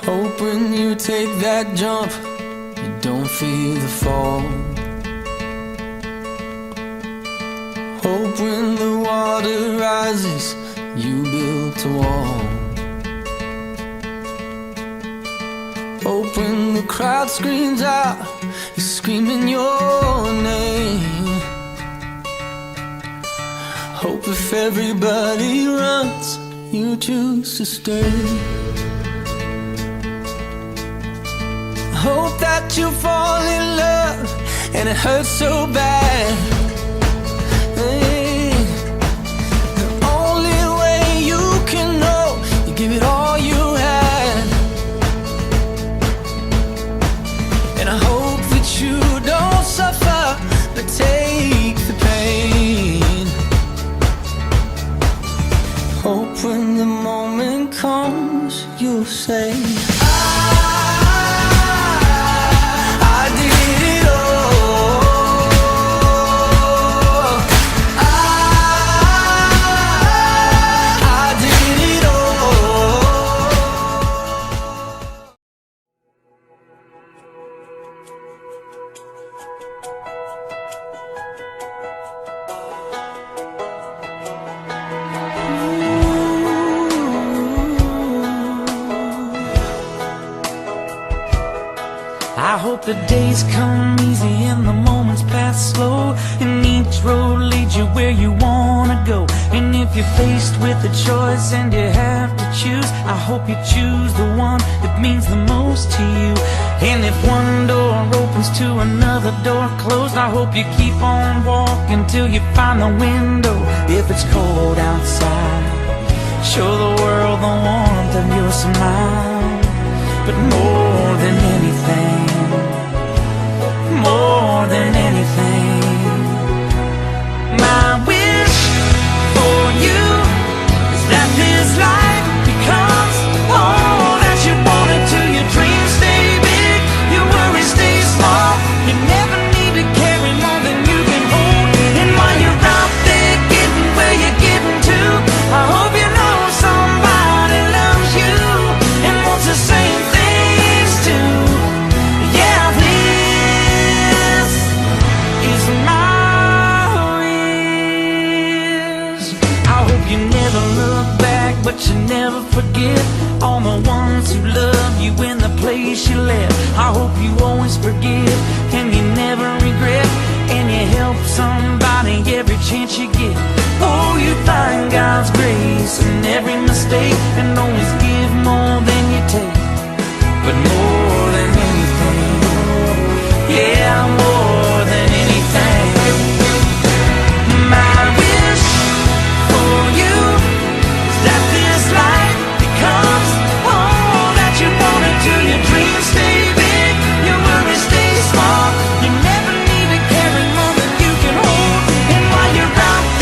Hope when you take that jump, you don't feel the fall. Hope when the water rises, you built a wall. Hope when the crowd screams out, you're screaming your name. Hope if everybody runs, you choose to stay. Hope that you fall in love and it hurts so bad. Hey, the only way you can know, you give it all you had. And I hope that you don't suffer, but take the pain. Hope when the moment comes, you'll say, I hope the days come easy and the moments pass slow, and each road leads you where you wanna go. And if you're faced with a choice and you have to choose, I hope you choose the one that means the most to you. And if one door opens to another door closed, I hope you keep on walking till you find the window. If it's cold outside, show the world the warmth of your smile. But more than anything, more than anything, my wish for you is that this life becomes all that you wanted to. Your dreams stay big, your worries stay small. You never need to carry more than you can hold. And while you're out there getting where you're getting to, I hope you know somebody loves you and wants the same things too. Yeah, this is my wish. I hope you never look back, but you never forget all the ones who love you in the place you left. I hope you always forgive and you never regret, and you help somebody every chance you get. Oh, you find God's grace in every mistake, and always give more than you take. But more than anything, yeah, more than anything, my wish for you is that this life becomes all that you wanted to. Your dreams stay big, your worries stay small. You never need to carry more than you can hold. And while you're out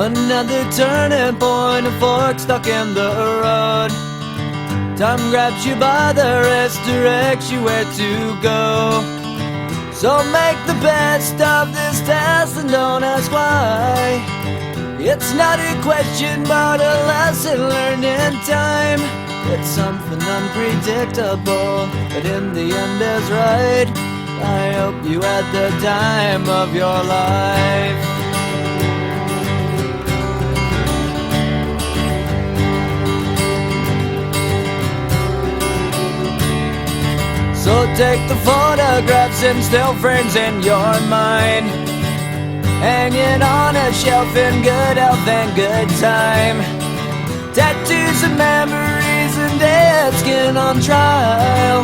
Another turning point, a fork stuck in the road. Time grabs you by the wrist, directs you where to go. So make the best of this test and don't ask why. It's not a question but a lesson learned in time. It's something unpredictable, but in the end is right. I hope you had the time of your life. So take the photographs and still frames in your mind, hanging on a shelf in good health and good time. Tattoos of memories and dead skin on trial.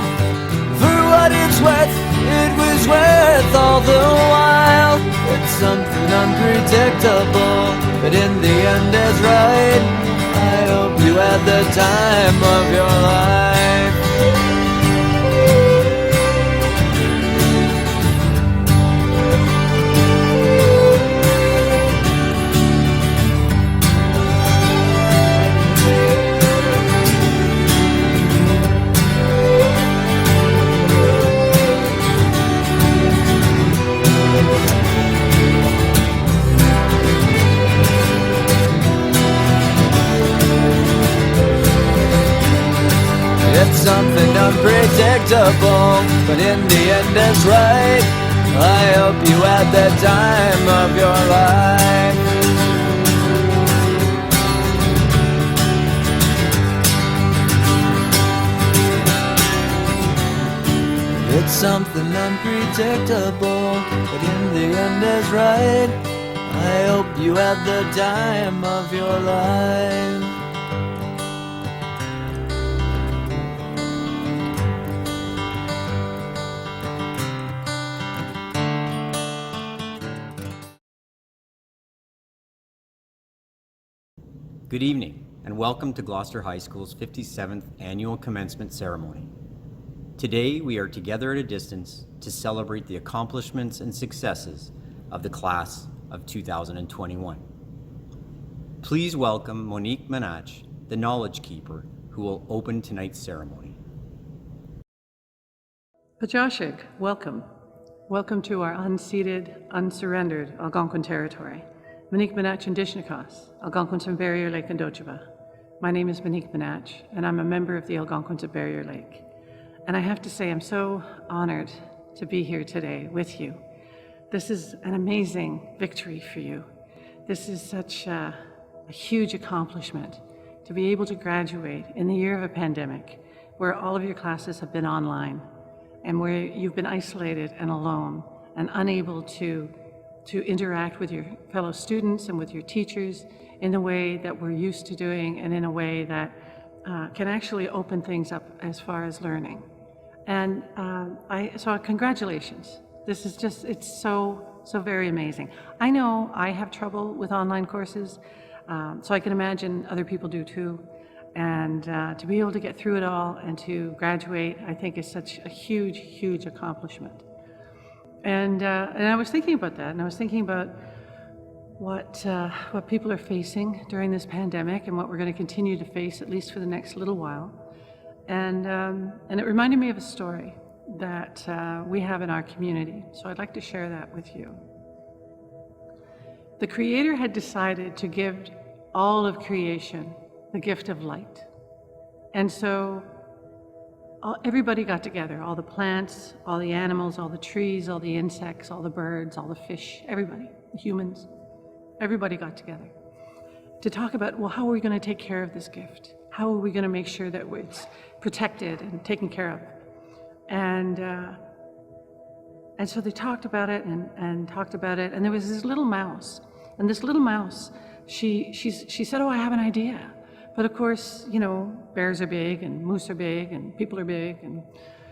For what it's worth, it was worth all the while. It's something unpredictable, but in the end is right. I hope you had the time of your life. It's something unpredictable, but in the end is right. I hope you had the time of your life. It's something unpredictable, but in the end is right. I hope you had the time of your life. Good evening, and welcome to Gloucester High School's 57th Annual Commencement Ceremony. Today, we are together at a distance to celebrate the accomplishments and successes of the class of 2021. Please welcome Monique Menach, the Knowledge Keeper, who will open tonight's ceremony. Pajashik, welcome. Welcome to our unceded, unsurrendered Algonquin territory. Monique Menach and Dishnikos, Algonquins of Barrier Lake and Docheba. My name is Monique Menach, and I'm a member of the Algonquins of Barrier Lake. And I have to say, I'm so honored to be here today with you. This is an amazing victory for you. This is such a huge accomplishment to be able to graduate in the year of a pandemic, where all of your classes have been online, and where you've been isolated and alone and unable to interact with your fellow students and with your teachers in the way that we're used to doing, and in a way that can actually open things up as far as learning. And so congratulations. This is just, it's so very amazing. I know I have trouble with online courses, so I can imagine other people do too. And to be able to get through it all and to graduate, I think is such a huge accomplishment. And I was thinking about that, and I was thinking about what people are facing during this pandemic, and what we're going to continue to face at least for the next little while. And it reminded me of a story that we have in our community, so I'd like to share that with you. The Creator had decided to give all of creation the gift of light, and so everybody got together, all the plants, all the animals, all the trees, all the insects, all the birds, all the fish, everybody, the humans, everybody got together to talk about, well, how are we going to take care of this gift? How are we going to make sure that it's protected and taken care of? And so they talked about it and talked about it, and there was this little mouse, and this little mouse, she said, oh, I have an idea. But of course, you know, bears are big and moose are big and people are big, and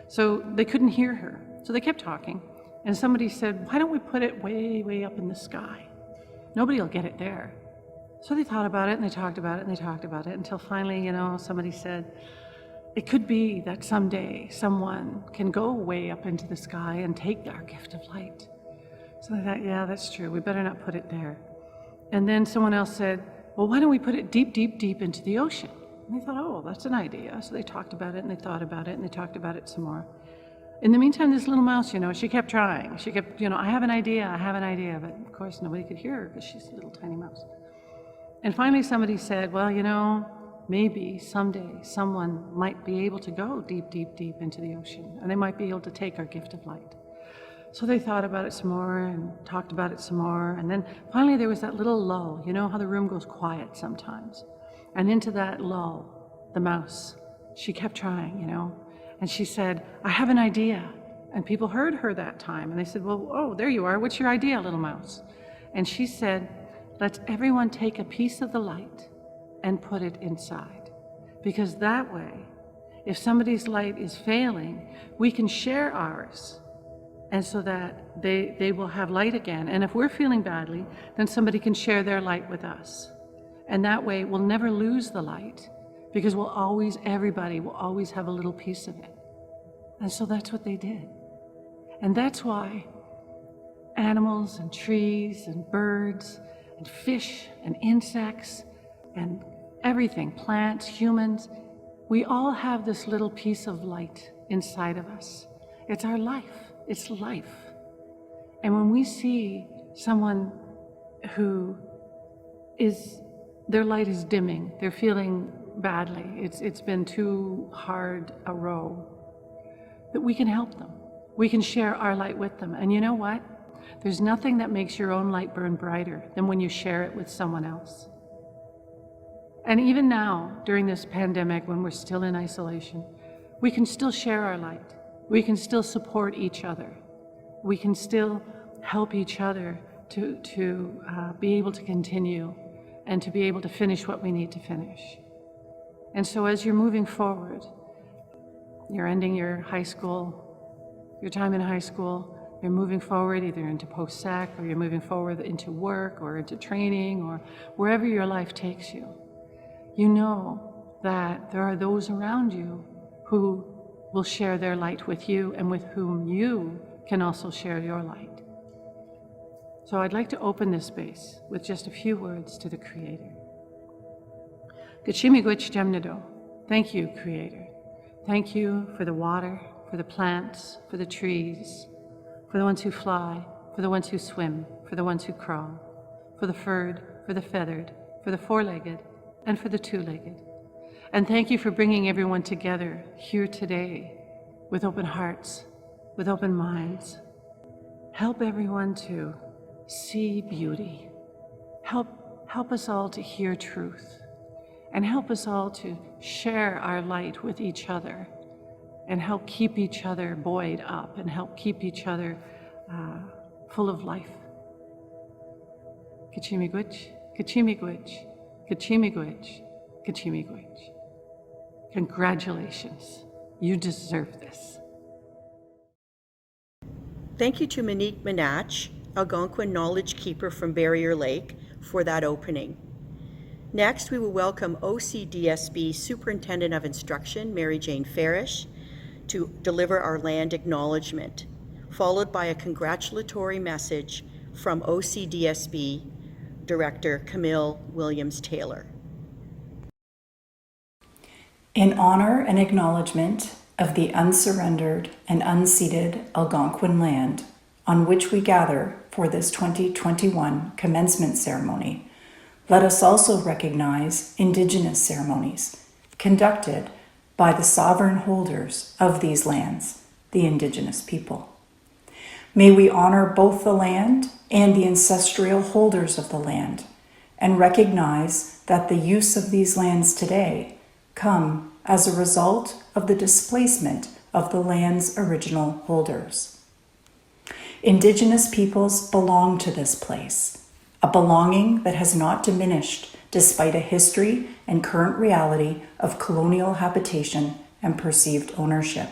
so they couldn't hear her. So they kept talking, and somebody said, why don't we put it way up in the sky? Nobody will get it there. So they thought about it, and they talked about it, and they talked about it, until finally, you know, somebody said, it could be that someday someone can go way up into the sky and take our gift of light. So I thought, yeah, that's true. We better not put it there. And then someone else said, well, why don't we put it deep, deep, deep into the ocean? And they thought, oh, that's an idea. So they talked about it and they thought about it and they talked about it some more. In the meantime, this little mouse, she kept trying. She kept, I have an idea, but of course nobody could hear her because she's a little tiny mouse. And finally somebody said, well, maybe someday someone might be able to go deep, deep, deep into the ocean, and they might be able to take our gift of light. So they thought about it some more and talked about it some more, and then finally there was that little lull. You know how the room goes quiet sometimes? And into that lull, the mouse, she kept trying, and she said, I have an idea. And people heard her that time, and they said, well, oh, there you are. What's your idea, little mouse? And she said, let everyone take a piece of the light and put it inside. Because that way, if somebody's light is failing, we can share ours, and so that they will have light again. And if we're feeling badly, then somebody can share their light with us. And that way, we'll never lose the light, because everybody will always have a little piece of it. And so that's what they did. And that's why animals and trees and birds and fish and insects and everything, plants, humans, we all have this little piece of light inside of us. It's our life. It's life. And when we see someone who their light is dimming, they're feeling badly, it's been too hard a row, that we can help them. We can share our light with them. And you know what? There's nothing that makes your own light burn brighter than when you share it with someone else. And even now, during this pandemic, when we're still in isolation, we can still share our light. We can still support each other. We can still help each other to be able to continue and to be able to finish what we need to finish. And so as you're moving forward, you're ending your time in high school, you're moving forward either into post-sec, or you're moving forward into work or into training or wherever your life takes you. You know that there are those around you who will share their light with you and with whom you can also share your light. So I'd like to open this space with just a few words to the Creator. Gachimigwich Jemnado. Thank you, Creator. Thank you for the water, for the plants, for the trees, for the ones who fly, for the ones who swim, for the ones who crawl, for the furred, for the feathered, for the four-legged, and for the two-legged. And thank you for bringing everyone together here today with open hearts, with open minds. Help everyone to see beauty. Help us all to hear truth. And help us all to share our light with each other and help keep each other buoyed up and help keep each other full of life. Kachimigwich, Kachimigwich, Kachimigwich, Kachimigwich. Congratulations. You deserve this. Thank you to Monique Menach, Algonquin Knowledge Keeper from Barrier Lake, for that opening. Next, we will welcome OCDSB Superintendent of Instruction, Mary Jane Farish, to deliver our land acknowledgement, followed by a congratulatory message from OCDSB Director Camille Williams-Taylor. In honor and acknowledgement of the unsurrendered and unceded Algonquin land on which we gather for this 2021 commencement ceremony, let us also recognize Indigenous ceremonies conducted by the sovereign holders of these lands, the Indigenous people. May we honor both the land and the ancestral holders of the land and recognize that the use of these lands today come as a result of the displacement of the land's original holders. Indigenous peoples belong to this place, a belonging that has not diminished despite a history and current reality of colonial habitation and perceived ownership,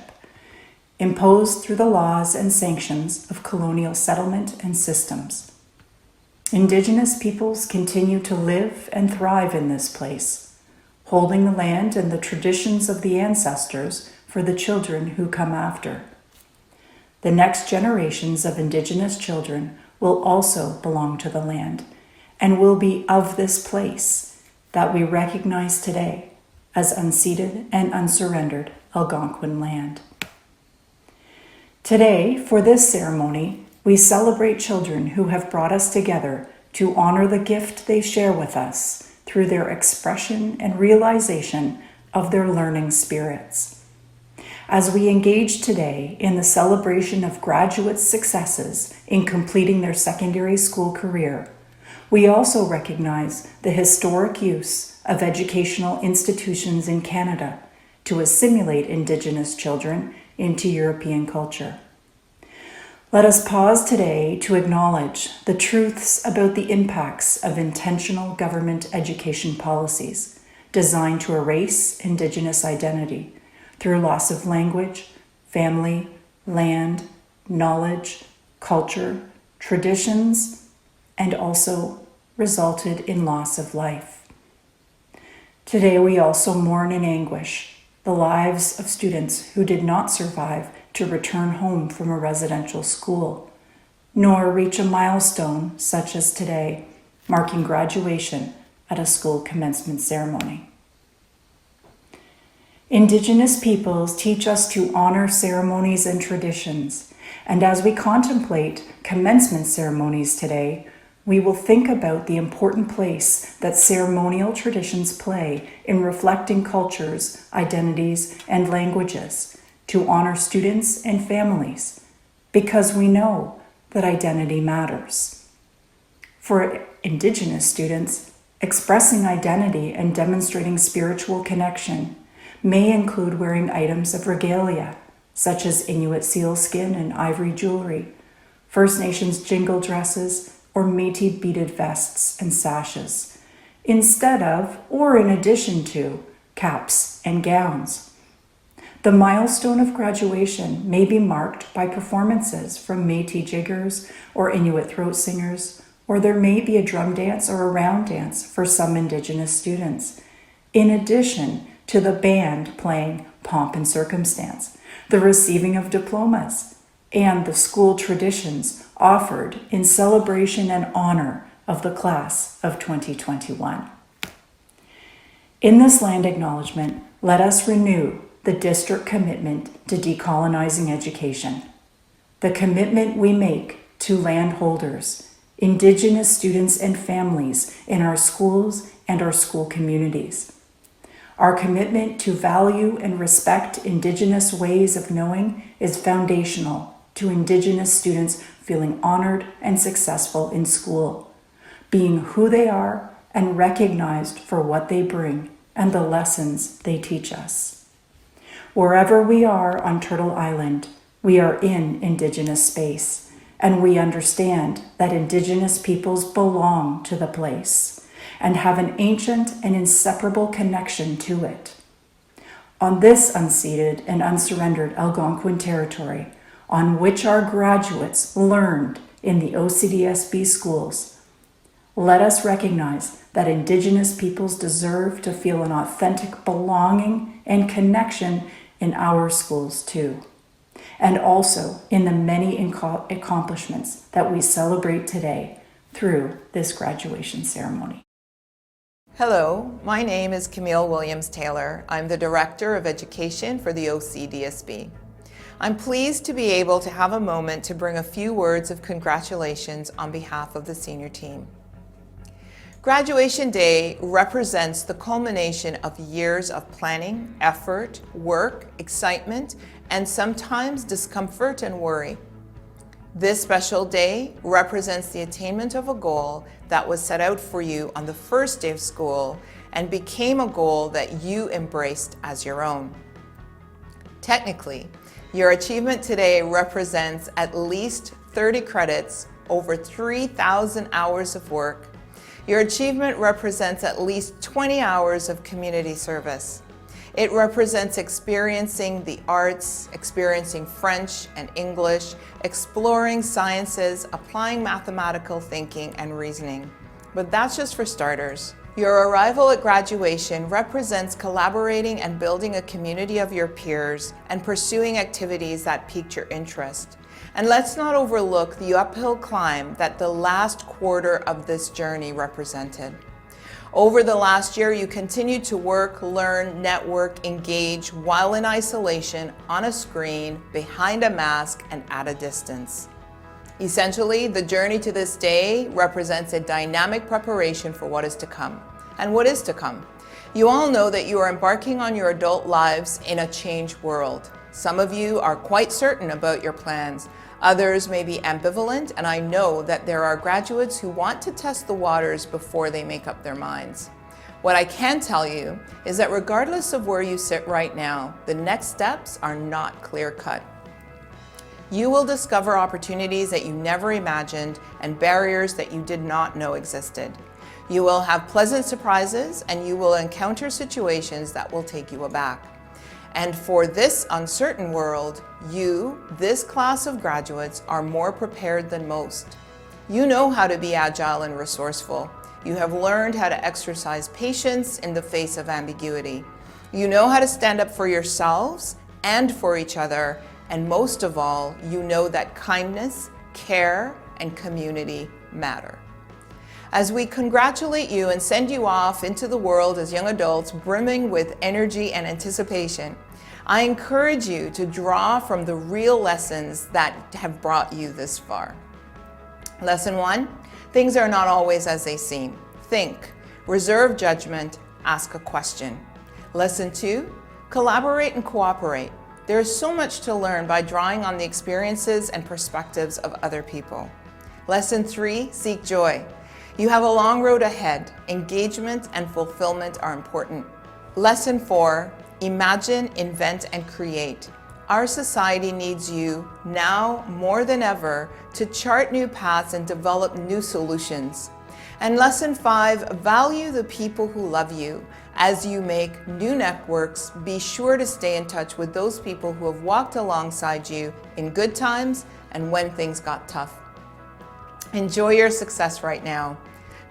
imposed through the laws and sanctions of colonial settlement and systems. Indigenous peoples continue to live and thrive in this place, holding the land and the traditions of the ancestors for the children who come after. The next generations of Indigenous children will also belong to the land, and will be of this place that we recognize today as unceded and unsurrendered Algonquin land. Today, for this ceremony, we celebrate children who have brought us together to honor the gift they share with us through their expression and realization of their learning spirits. As we engage today in the celebration of graduates' successes in completing their secondary school career, we also recognize the historic use of educational institutions in Canada to assimilate Indigenous children into European culture. Let us pause today to acknowledge the truths about the impacts of intentional government education policies designed to erase Indigenous identity through loss of language, family, land, knowledge, culture, traditions, and also resulted in loss of life. Today we also mourn in anguish the lives of students who did not survive to return home from a residential school, nor reach a milestone such as today, marking graduation at a school commencement ceremony. Indigenous peoples teach us to honor ceremonies and traditions, and as we contemplate commencement ceremonies today, we will think about the important place that ceremonial traditions play in reflecting cultures, identities, and languages to honor students and families, because we know that identity matters. For Indigenous students, expressing identity and demonstrating spiritual connection may include wearing items of regalia, such as Inuit sealskin and ivory jewelry, First Nations jingle dresses, or Métis beaded vests and sashes, instead of or in addition to caps and gowns. The milestone of graduation may be marked by performances from Métis jiggers or Inuit throat singers, or there may be a drum dance or a round dance for some Indigenous students, in addition to the band playing Pomp and Circumstance, the receiving of diplomas, and the school traditions offered in celebration and honor of the class of 2021. In this land acknowledgement, let us renew the district commitment to decolonizing education, the commitment we make to landholders, Indigenous students and families in our schools and our school communities. Our commitment to value and respect Indigenous ways of knowing is foundational to Indigenous students feeling honored and successful in school, being who they are and recognized for what they bring and the lessons they teach us. Wherever we are on Turtle Island, we are in Indigenous space, and we understand that Indigenous peoples belong to the place and have an ancient and inseparable connection to it. On this unceded and unsurrendered Algonquin territory, on which our graduates learned in the OCDSB schools, let us recognize that Indigenous peoples deserve to feel an authentic belonging and connection in our schools too, and also in the many accomplishments that we celebrate today through this graduation ceremony. Hello, my name is Camille Williams-Taylor. I'm the Director of Education for the OCDSB. I'm pleased to be able to have a moment to bring a few words of congratulations on behalf of the senior team. Graduation Day represents the culmination of years of planning, effort, work, excitement, and sometimes discomfort and worry. This special day represents the attainment of a goal that was set out for you on the first day of school and became a goal that you embraced as your own. Technically, your achievement today represents at least 30 credits, over 3,000 hours of work. Your achievement represents at least 20 hours of community service. It represents experiencing the arts, experiencing French and English, exploring sciences, applying mathematical thinking and reasoning. But that's just for starters. Your arrival at graduation represents collaborating and building a community of your peers and pursuing activities that piqued your interest. And let's not overlook the uphill climb that the last quarter of this journey represented. Over the last year, you continued to work, learn, network, engage while in isolation, on a screen, behind a mask, and at a distance. Essentially, the journey to this day represents a dynamic preparation for what is to come. And what is to come? You all know that you are embarking on your adult lives in a changed world. Some of you are quite certain about your plans. Others may be ambivalent, and I know that there are graduates who want to test the waters before they make up their minds. What I can tell you is that regardless of where you sit right now, the next steps are not clear-cut. You will discover opportunities that you never imagined and barriers that you did not know existed. You will have pleasant surprises, and you will encounter situations that will take you aback. And for this uncertain world, you, this class of graduates, are more prepared than most. You know how to be agile and resourceful. You have learned how to exercise patience in the face of ambiguity. You know how to stand up for yourselves and for each other. And most of all, you know that kindness, care, and community matter. As we congratulate you and send you off into the world as young adults brimming with energy and anticipation, I encourage you to draw from the real lessons that have brought you this far. Lesson 1, things are not always as they seem. Think, reserve judgment, ask a question. Lesson 2, collaborate and cooperate. There is so much to learn by drawing on the experiences and perspectives of other people. Lesson 3, seek joy. You have a long road ahead. Engagement and fulfillment are important. Lesson 4, imagine, invent, and create. Our society needs you now more than ever to chart new paths and develop new solutions. And lesson 5, value the people who love you. As you make new networks, be sure to stay in touch with those people who have walked alongside you in good times and when things got tough. Enjoy your success right now.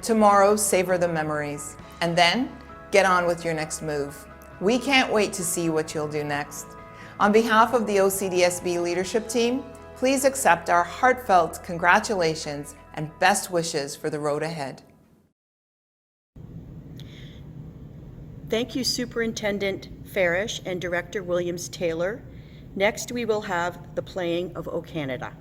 Tomorrow, savor the memories, and then get on with your next move. We can't wait to see what you'll do next. On behalf of the OCDSB leadership team, please accept our heartfelt congratulations and best wishes for the road ahead. Thank you, Superintendent Farish and Director Williams-Taylor. Next, we will have the playing of O Canada.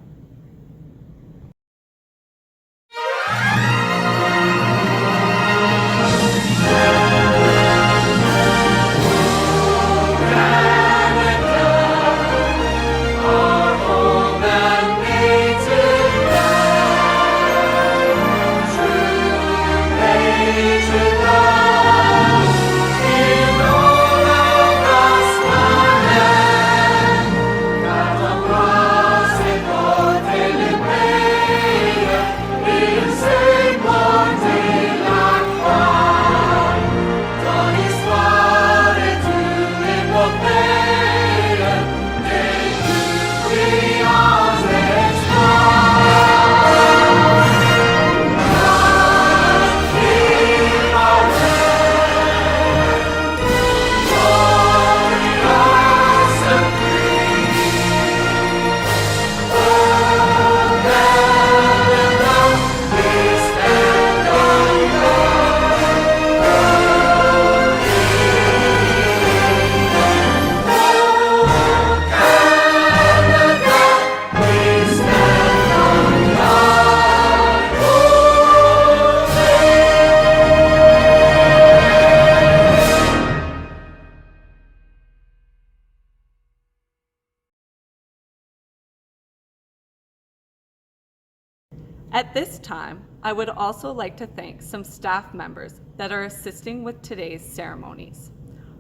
At this time, I would also like to thank some staff members that are assisting with today's ceremonies.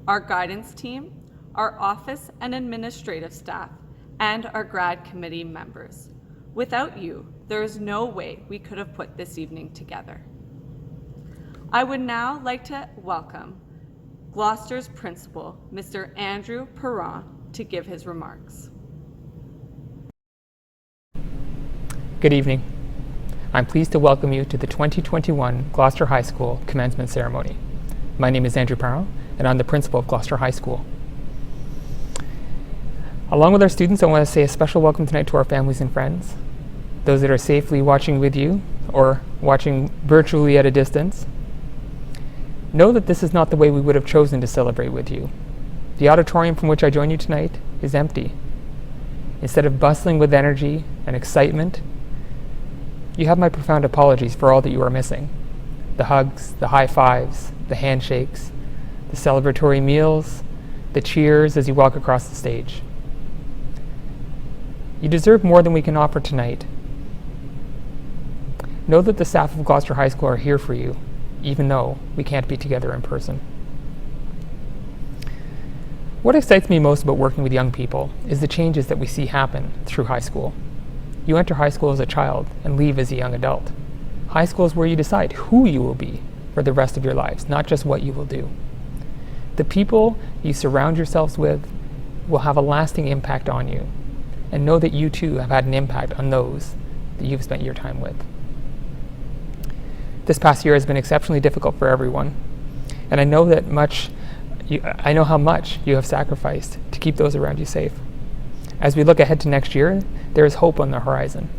Our guidance team, our office and administrative staff, and our grad committee members. Without you, there is no way we could have put this evening together. I would now like to welcome Gloucester's principal, Mr. Andrew Perron, to give his remarks. Good evening. I'm pleased to welcome you to the 2021 Gloucester High School Commencement Ceremony. My name is Andrew Perron, and I'm the principal of Gloucester High School. Along with our students, I want to say a special welcome tonight to our families and friends, those that are safely watching with you or watching virtually at a distance. Know that this is not the way we would have chosen to celebrate with you. The auditorium from which I join you tonight is empty. Instead of bustling with energy and excitement, you have my profound apologies for all that you are missing. The hugs, the high fives, the handshakes, the celebratory meals, the cheers as you walk across the stage. You deserve more than we can offer tonight. Know that the staff of Gloucester High School are here for you, even though we can't be together in person. What excites me most about working with young people is the changes that we see happen through high school. You enter high school as a child and leave as a young adult. High school is where you decide who you will be for the rest of your lives, not just what you will do. The people you surround yourselves with will have a lasting impact on you, and know that you too have had an impact on those that you've spent your time with. This past year has been exceptionally difficult for everyone, and I know how much you have sacrificed to keep those around you safe. As we look ahead to next year, there is hope on the horizon.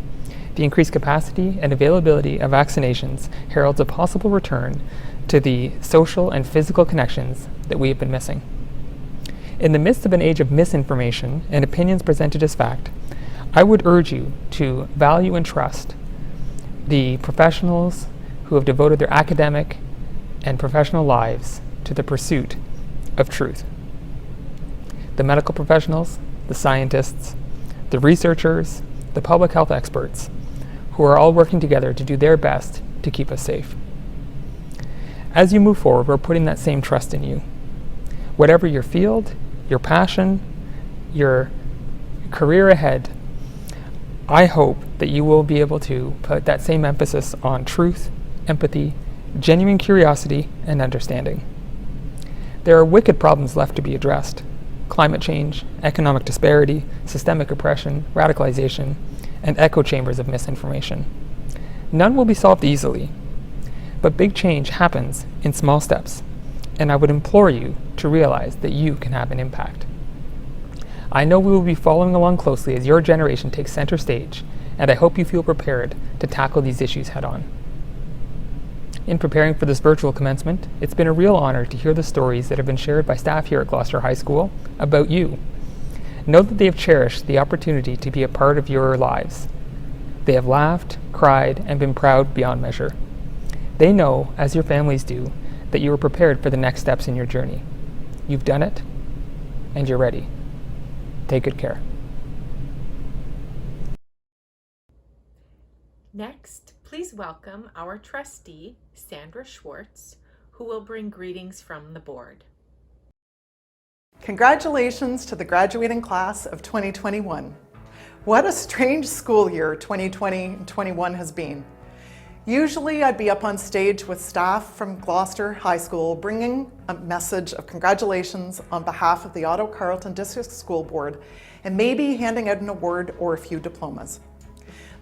The increased capacity and availability of vaccinations heralds a possible return to the social and physical connections that we have been missing. In the midst of an age of misinformation and opinions presented as fact, I would urge you to value and trust the professionals who have devoted their academic and professional lives to the pursuit of truth. The medical professionals, the scientists, the researchers, the public health experts, who are all working together to do their best to keep us safe. As you move forward, we're putting that same trust in you. Whatever your field, your passion, your career ahead, I hope that you will be able to put that same emphasis on truth, empathy, genuine curiosity, and understanding. There are wicked problems left to be addressed: climate change, economic disparity, systemic oppression, radicalization, and echo chambers of misinformation. None will be solved easily, but big change happens in small steps, and I would implore you to realize that you can have an impact. I know we will be following along closely as your generation takes center stage, and I hope you feel prepared to tackle these issues head on. In preparing for this virtual commencement, it's been a real honor to hear the stories that have been shared by staff here at Gloucester High School about you. Know that they have cherished the opportunity to be a part of your lives. They have laughed, cried, and been proud beyond measure. They know, as your families do, that you are prepared for the next steps in your journey. You've done it, and you're ready. Take good care. Next, please welcome our trustee, Sandra Schwartz, who will bring greetings from the board. Congratulations to the graduating class of 2021. What a strange school year 2020-21 has been. Usually I'd be up on stage with staff from Gloucester High School bringing a message of congratulations on behalf of the Otto Carleton District School Board and maybe handing out an award or a few diplomas.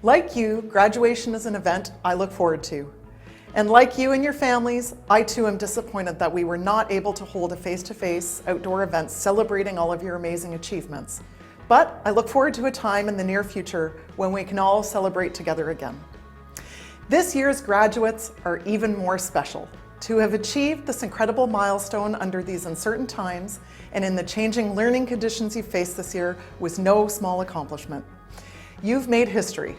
Like you, graduation is an event I look forward to. And like you and your families, I too am disappointed that we were not able to hold a face-to-face outdoor event celebrating all of your amazing achievements. But I look forward to a time in the near future when we can all celebrate together again. This year's graduates are even more special. To have achieved this incredible milestone under these uncertain times and in the changing learning conditions you faced this year was no small accomplishment. You've made history.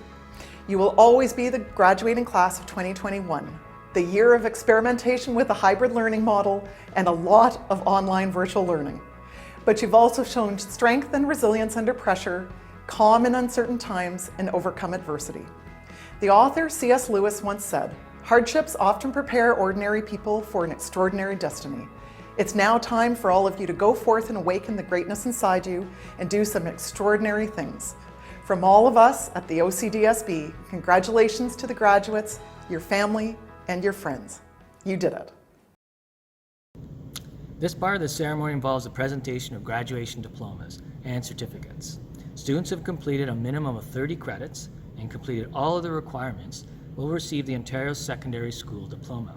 You will always be the graduating class of 2021, the year of experimentation with a hybrid learning model and a lot of online virtual learning. But you've also shown strength and resilience under pressure, calm in uncertain times, and overcome adversity. The author C.S. Lewis once said, "Hardships often prepare ordinary people for an extraordinary destiny." It's now time for all of you to go forth and awaken the greatness inside you and do some extraordinary things. From all of us at the OCDSB, congratulations to the graduates, your family, and your friends. You did it. This part of the ceremony involves the presentation of graduation diplomas and certificates. Students who have completed a minimum of 30 credits and completed all of the requirements will receive the Ontario Secondary School Diploma.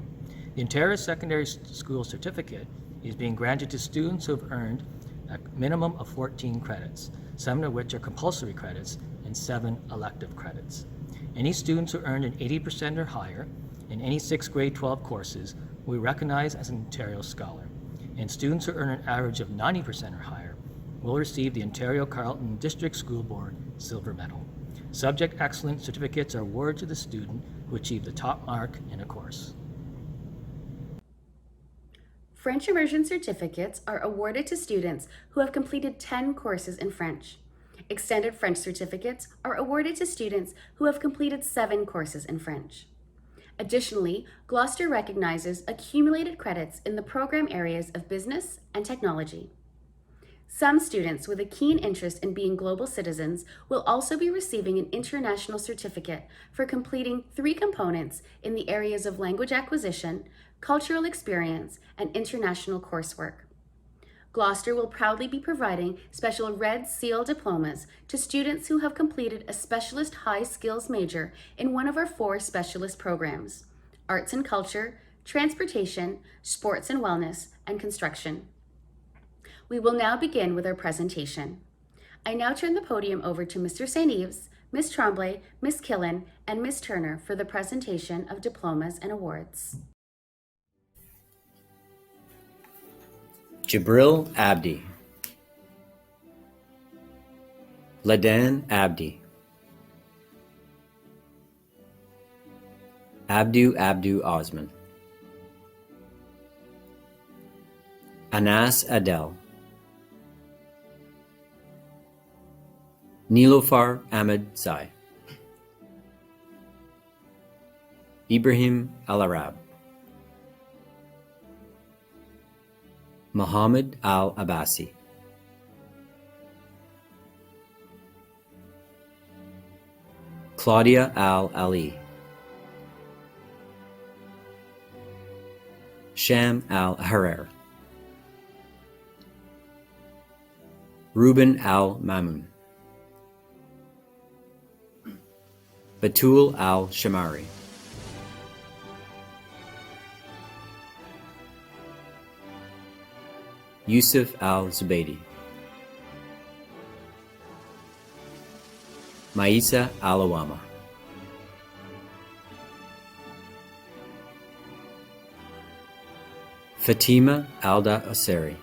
The Ontario Secondary School Certificate is being granted to students who have earned a minimum of 14 credits, 7 of which are compulsory credits and 7 elective credits. Any students who earned an 80% or higher in any 6th grade 12 courses will be recognized as an Ontario Scholar, and students who earn an average of 90% or higher will receive the Ontario Carleton District School Board Silver Medal. Subject excellence certificates are awarded to the student who achieved the top mark in a course. French immersion certificates are awarded to students who have completed 10 courses in French. Extended French certificates are awarded to students who have completed 7 courses in French. Additionally, Gloucester recognizes accumulated credits in the program areas of business and technology. Some students with a keen interest in being global citizens will also be receiving an international certificate for completing 3 components in the areas of language acquisition, cultural experience, and international coursework. Gloucester will proudly be providing special Red Seal diplomas to students who have completed a specialist high skills major in one of our 4 specialist programs: arts and culture, transportation, sports and wellness, and construction. We will now begin with our presentation. I now turn the podium over to Mr. St. Eves, Ms. Tremblay, Ms. Killen, and Ms. Turner for the presentation of diplomas and awards. Jibril Abdi, Ladan Abdi, Abdu Osman, Anas Adel, Nilofar Ahmed Zai, Ibrahim Al-Arab, Muhammad Al-Abbasi, Claudia Al-Ali, Sham Al-Harer, Ruben Al-Mamun, Batul Al-Shamari, Yusuf Al-Zubaydi, Maisa Al-Awama, Fatima Alda Oseri,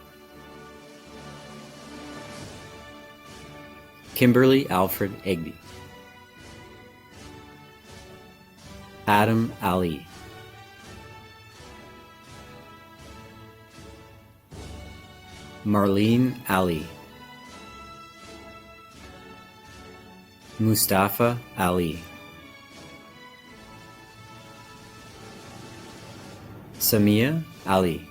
Kimberly Alfred Egby, Adam Ali, Marlene Ali, Mustafa Ali, Samia Ali,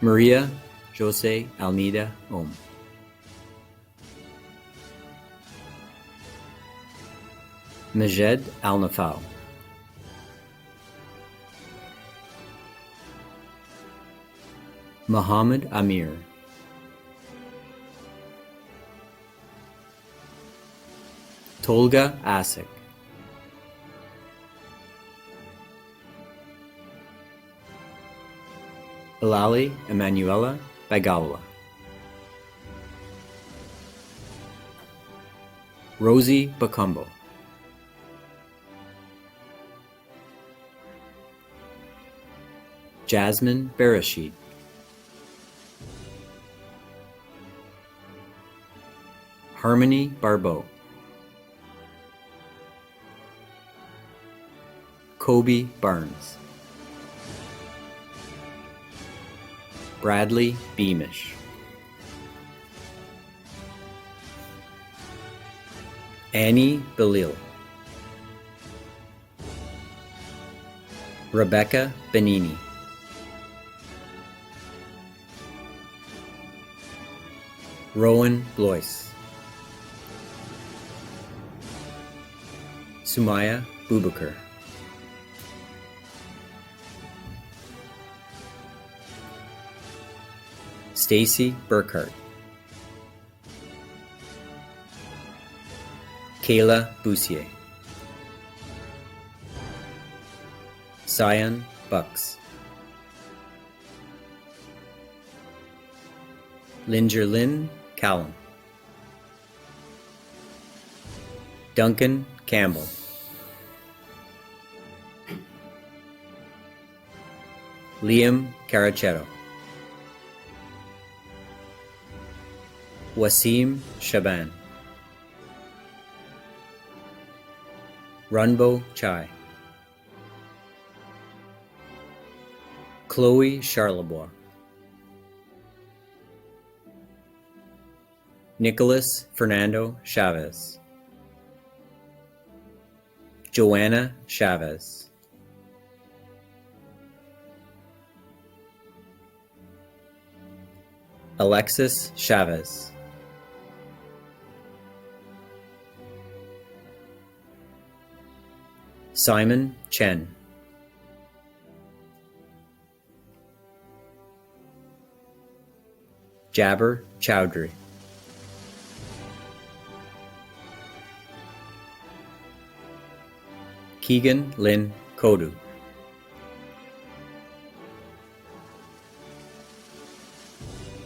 Maria Jose Almeida Om, Majed Al-Nafal, Muhammad Amir, Tolga Asik, Ilali Emanuela Bagalwa, Rosie Bakumbo, Jasmine Berashid, Harmony Barbeau, Kobe Barnes, Bradley Beamish, Annie Belil, Rebecca Benini, Rowan Blois, Sumaya Bubakar, Stacy Burkhart, Kayla Boussier, Sion Bucks. Linger Lynn Callum. Duncan Campbell. Liam Caracetto. Wasim Shaban. Runbo Chai. Chloe Charlebois. Nicholas Fernando Chavez. Joanna Chavez. Alexis Chavez. Simon Chen. Jabber Chowdhury. Keegan Lynn Kodu.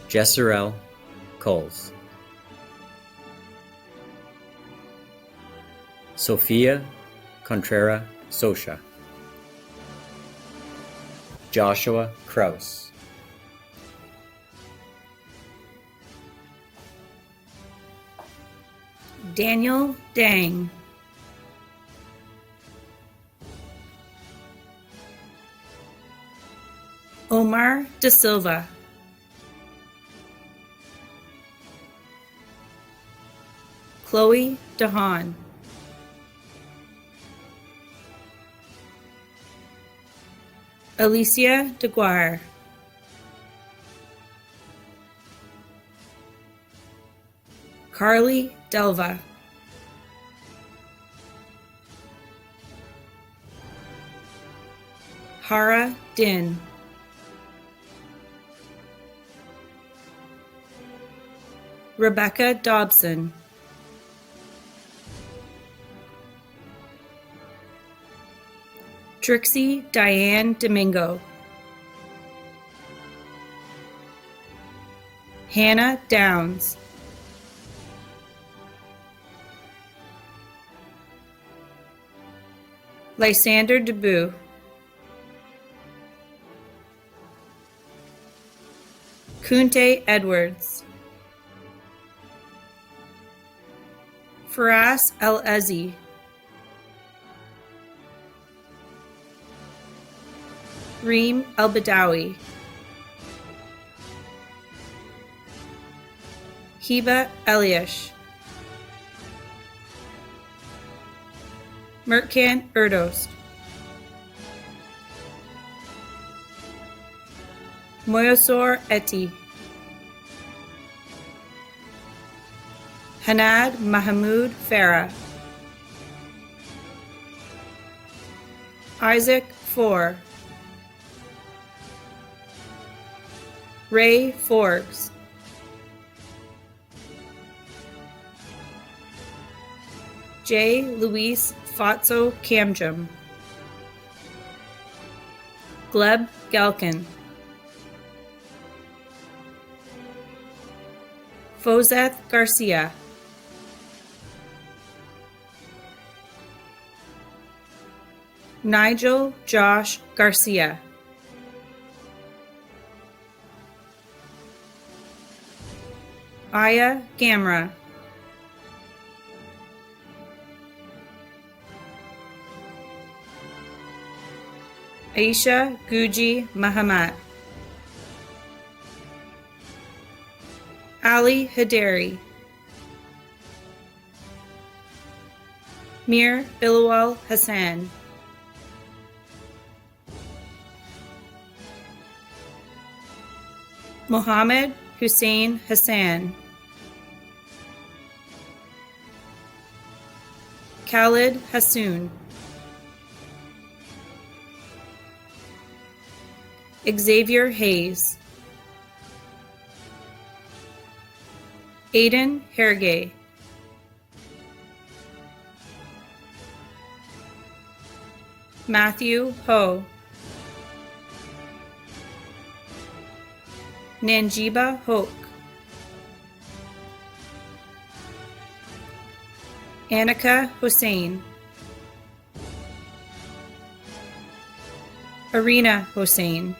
Jesserel Coles. Sophia Contrera Sosha. Joshua Kraus. Daniel Dang. Omar Da Silva. Chloe DeHaan. Alicia DeGuire. Carly Delva. Hara Din. Rebecca Dobson. Trixie Diane Domingo. Hannah Downs. Lysander Debut. Kunte Edwards. Faraz El Ezi. Reem El Badawi. Hiba Eliash. Merkan Erdost. Moyosor Eti. Hanad Mahmoud Farah. Isaac Four. Ray Forbes. J. Luis Fatso Camjum. Gleb Galkin. Fozeth Garcia. Nigel Josh Garcia. Aya Gamra. Aisha Guji Mahamat. Ali Hidari. Mir Bilawal Hassan. Mohammed Hussein Hassan. Khalid Hassoun. Xavier Hayes. Aiden Hergay. Matthew Ho. Nanjiba Hoke, Annika Hossein, Arena Hossein,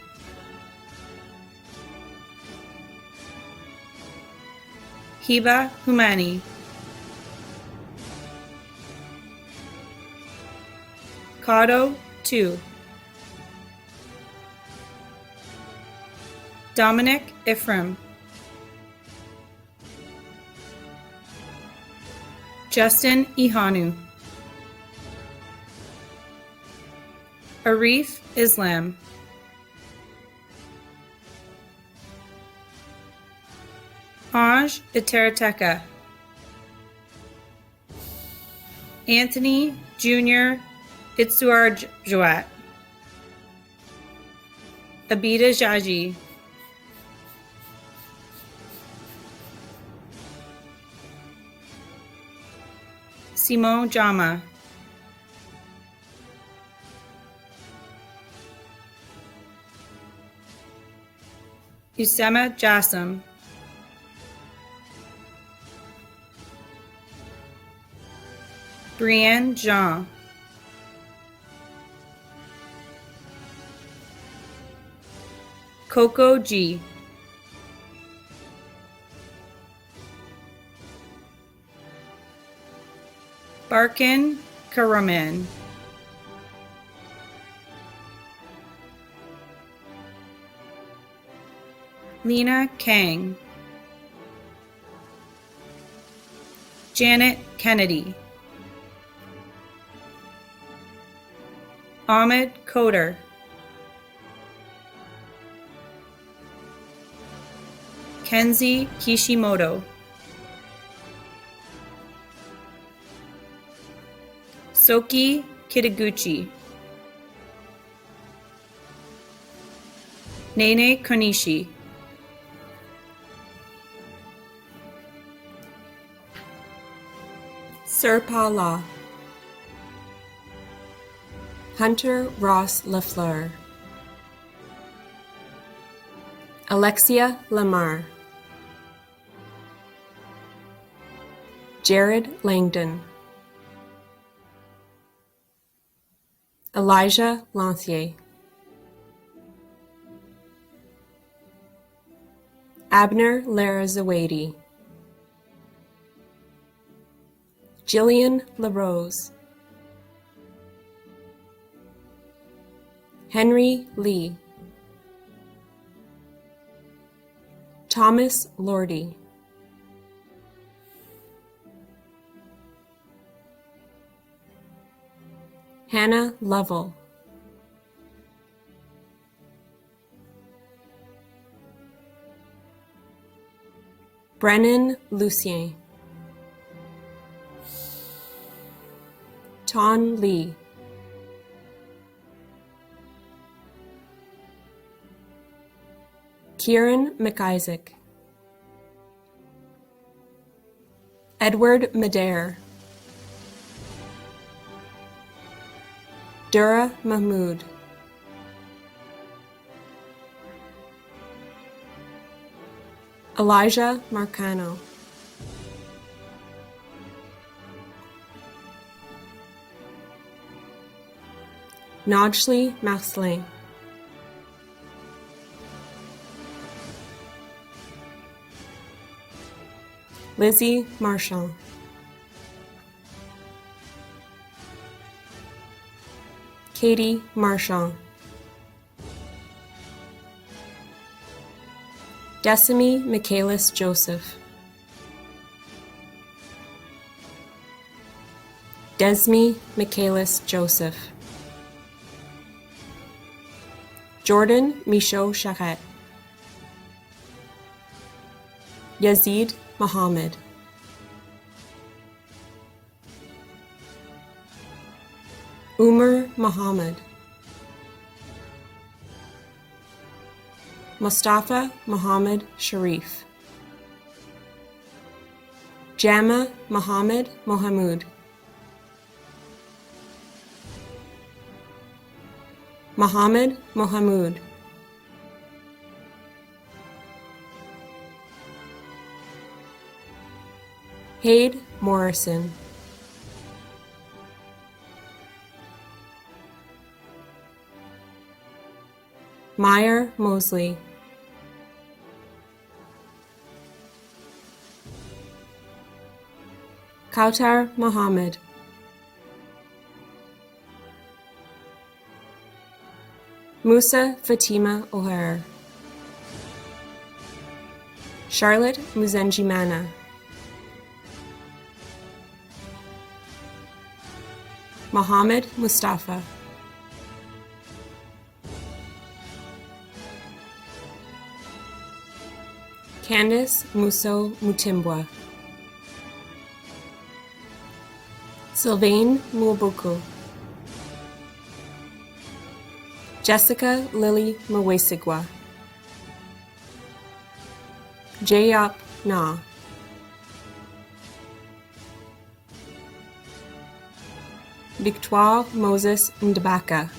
Hiba Humani, Kato 2, Dominic Ephraim, Justin Ihanu, Arif Islam, Anj Iterateka, Anthony Jr. Itsuar Joat, Abida Jaji, Simon Jama, Usama Jassim, Brienne Jean, Coco G, Barkin Karaman, Lena Kang, Janet Kennedy, Ahmed Coder, Kenzie Kishimoto, Soki Kitaguchi, Nene Konishi, Sirpa Law, Hunter Ross Lafleur, Alexia Lamar, Jared Langdon, Elijah Lancier, Abner Larazawadi, Jillian LaRose, Henry Lee, Thomas Lordy, Hannah Lovell, Brennan Lucien, Ton Lee, Kieran McIsaac, Edward Madare, Dura Mahmood, Elijah Marcano, Nodgley Marcelin, Lizzie Marchand, Katie Marchand, Decimy Michaelis Joseph, Desmi Michaelis Joseph, Jordan Michaud Charette, Yazid Mohammed, Umar Muhammad, Mustafa Muhammad Sharif, Jama Muhammad Mohamud, Muhammad Mohamud, Hayde Morrison, Meyer Mosley, Kautar Mohammed, Musa Fatima O'Hare, Charlotte Muzenjimana, Mohammed Mustafa, Candice Muso Mutimbwa, Sylvain Muobuku, Jessica Lily Mwesigwa, Jayop Na, Victoire Moses Ndabaka,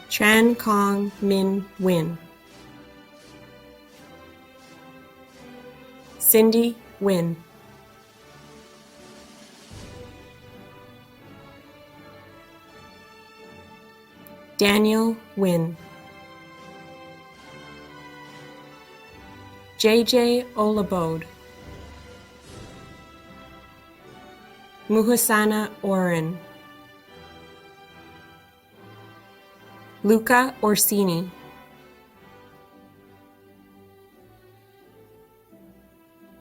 Tran Kong Min Win, Cindy Win, Daniel Win, JJ Olabode, Muhasana Oren, Luca Orsini,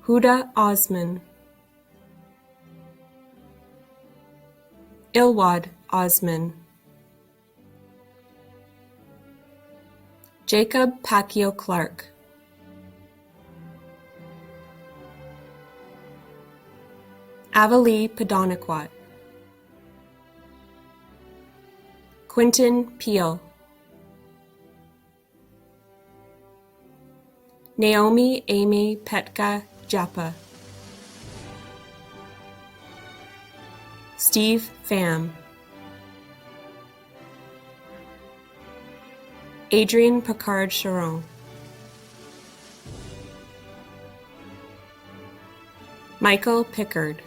Huda Osman, Ilwad Osman, Jacob Pacquiao Clark, Avalee Padoniquat, Quinton Peel, Naomi Amy Petka Japa, Steve Pham, Adrian Picard Charon, Michael Pickard,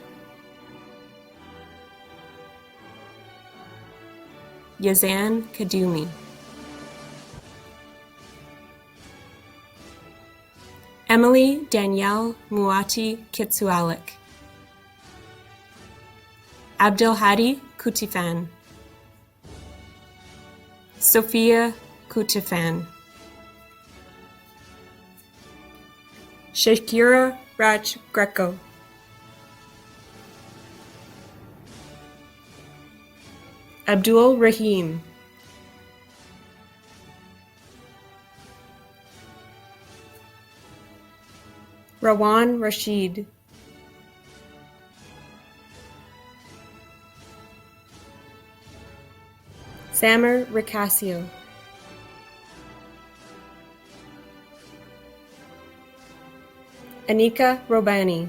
Yazan Kadumi, Emily Danielle Muati Kitsualik, Abdelhadi Kutifan, Sophia Kutifan, Shakira Raj Greco, Abdul Rahim, Rawan Rashid, Samer Ricasio, Anika Robani,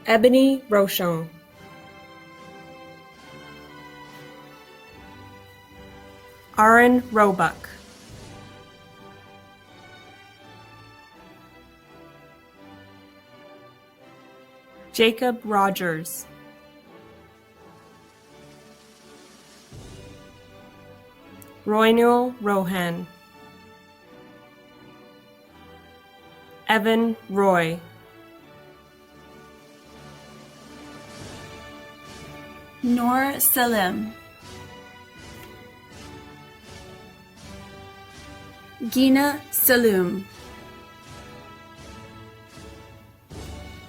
Ebony Rochon, Aaron Roebuck, Jacob Rogers, Roynul Rohan, Evan Roy, Noor Salim, Gina Saloom,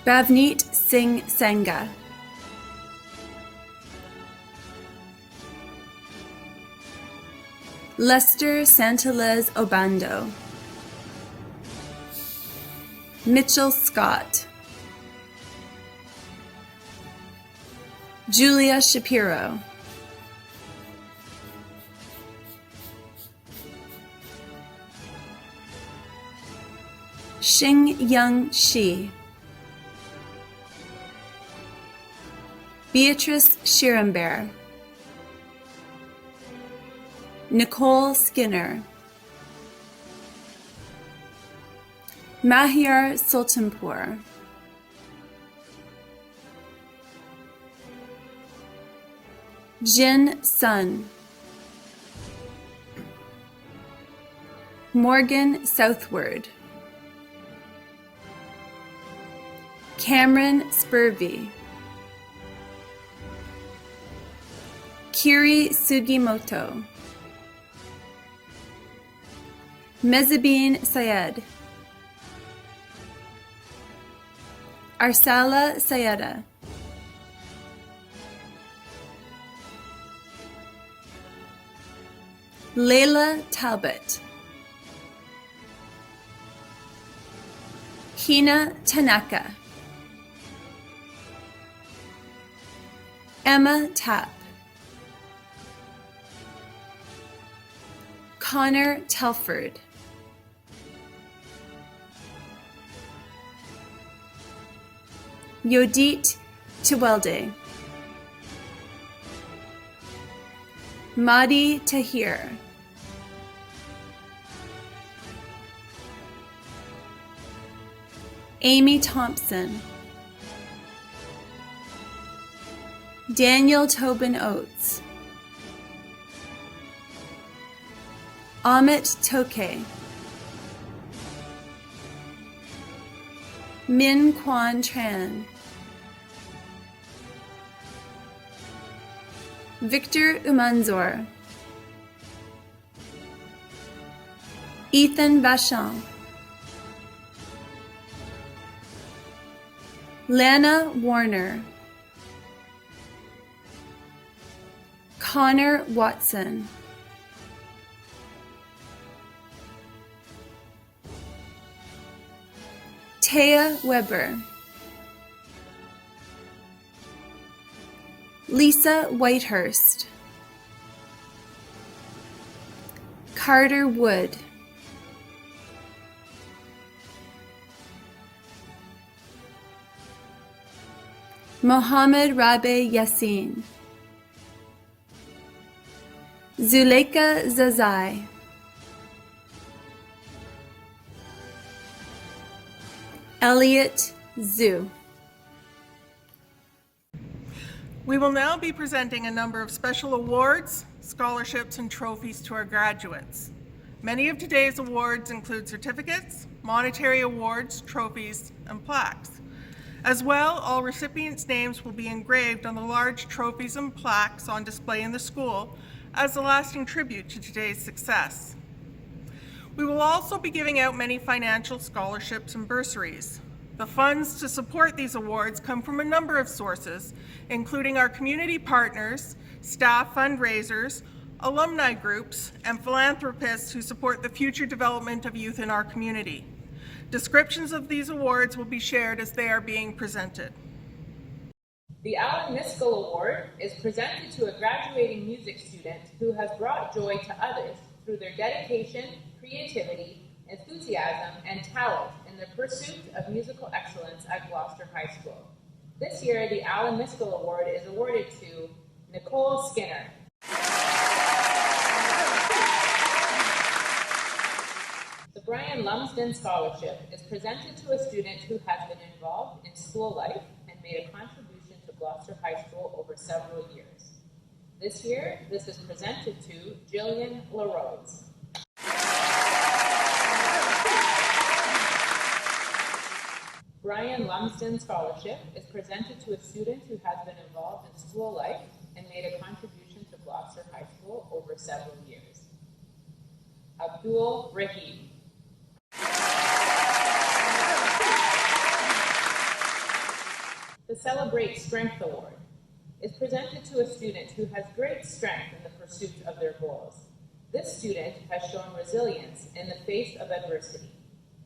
Bhavneet Singh Senga, Lester Santalez Obando, Mitchell Scott, Julia Shapiro, Xing Young Shi, Beatrice Shirenbear, Nicole Skinner. Mahir Sultanpur. Jin Sun. Morgan Southward. Cameron Spurvey. Kiri Sugimoto. Mezabine Syed. Arsala Sayeda. Layla Talbot. Hina Tanaka. Emma Tapp. Connor Telford. Yodit Tiwelde. Madi Tahir. Amy Thompson. Daniel Tobin Oates. Amit Toke. Min Quan Tran. Victor Umanzor. Ethan Vachon. Lana Warner. Connor Watson. Taya Weber. Lisa Whitehurst. Carter Wood. Mohammed Rabe Yassin. Zuleika Zazai. Elliot Zhu. We will now be presenting a number of special awards, scholarships, and trophies to our graduates. Many of today's awards include certificates, monetary awards, trophies, and plaques. As well, all recipients' names will be engraved on the large trophies and plaques on display in the school as a lasting tribute to today's success. We will also be giving out many financial scholarships and bursaries. The funds to support these awards come from a number of sources, including our community partners, staff fundraisers, alumni groups, and philanthropists who support the future development of youth in our community. Descriptions of these awards will be shared as they are being presented. The Alan Miskell Award is presented to a graduating music student who has brought joy to others through their dedication, creativity, enthusiasm, and talent in the pursuit of musical excellence at Gloucester High School. This year, the Alan Miskell Award is awarded to Nicole Skinner. The Brian Lumsden Scholarship is presented to a student who has been involved in school life and made a contribution to Gloucester High School over several years. This year, this is presented to Jillian LaRose. Brian Lumsden Scholarship is presented to a student who has been involved in school life and made a contribution to Gloucester High School over several years. Abdul Rahim. The Celebrate Strength Award is presented to a student who has great strength in the pursuit of their goals. This student has shown resilience in the face of adversity.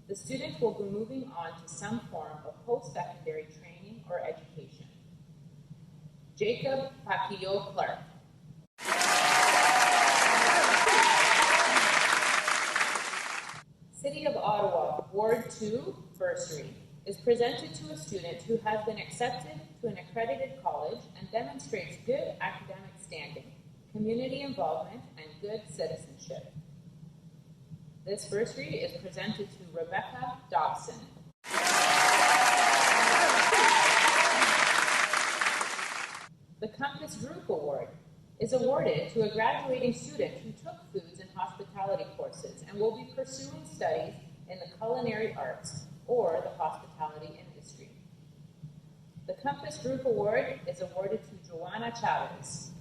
The student will be moving on to some form of post-secondary training or education. Jacob Paquillo Clark. City of Ottawa, Ward 2, Bursary, is presented to a student who has been accepted to an accredited college and demonstrates good academic standing, community involvement, and good citizenship. This bursary is presented to Rebecca Dobson. The Compass Group Award is awarded to a graduating student who took foods and hospitality courses and will be pursuing studies in the culinary arts or the hospitality industry. The Compass Group Award is awarded to Joanna Chavez.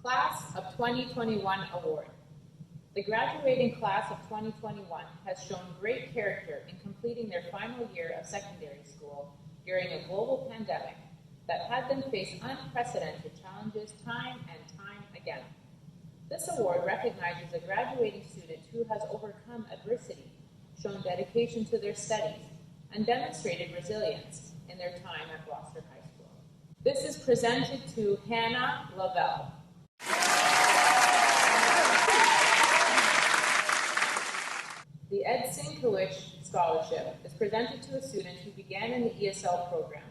Class of 2021 Award. The graduating class of 2021 has shown great character in completing their final year of secondary school during a global pandemic that had them face unprecedented challenges time and time again. This award recognizes a graduating student who has overcome adversity, shown dedication to their studies, and demonstrated resilience in their time at Gloucester High School. This is presented to Hannah Lavelle. The Ed Sienkiewicz Scholarship is presented to a student who began in the ESL program,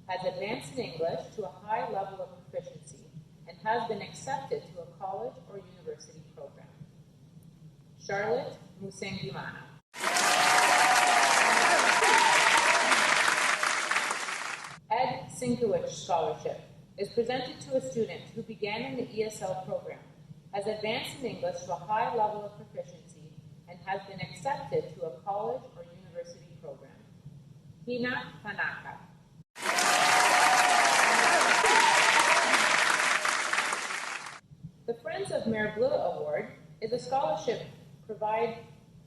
has advanced in English to a high level of proficiency, and has been accepted to a college or university program. Charlotte Musengimana. Ed Sienkiewicz Scholarship is presented to a student who began in the ESL program, has advanced in English to a high level of proficiency, and has been accepted to a college or university program. Hina Tanaka. The Friends of Mer Bleu Award is a scholarship to provide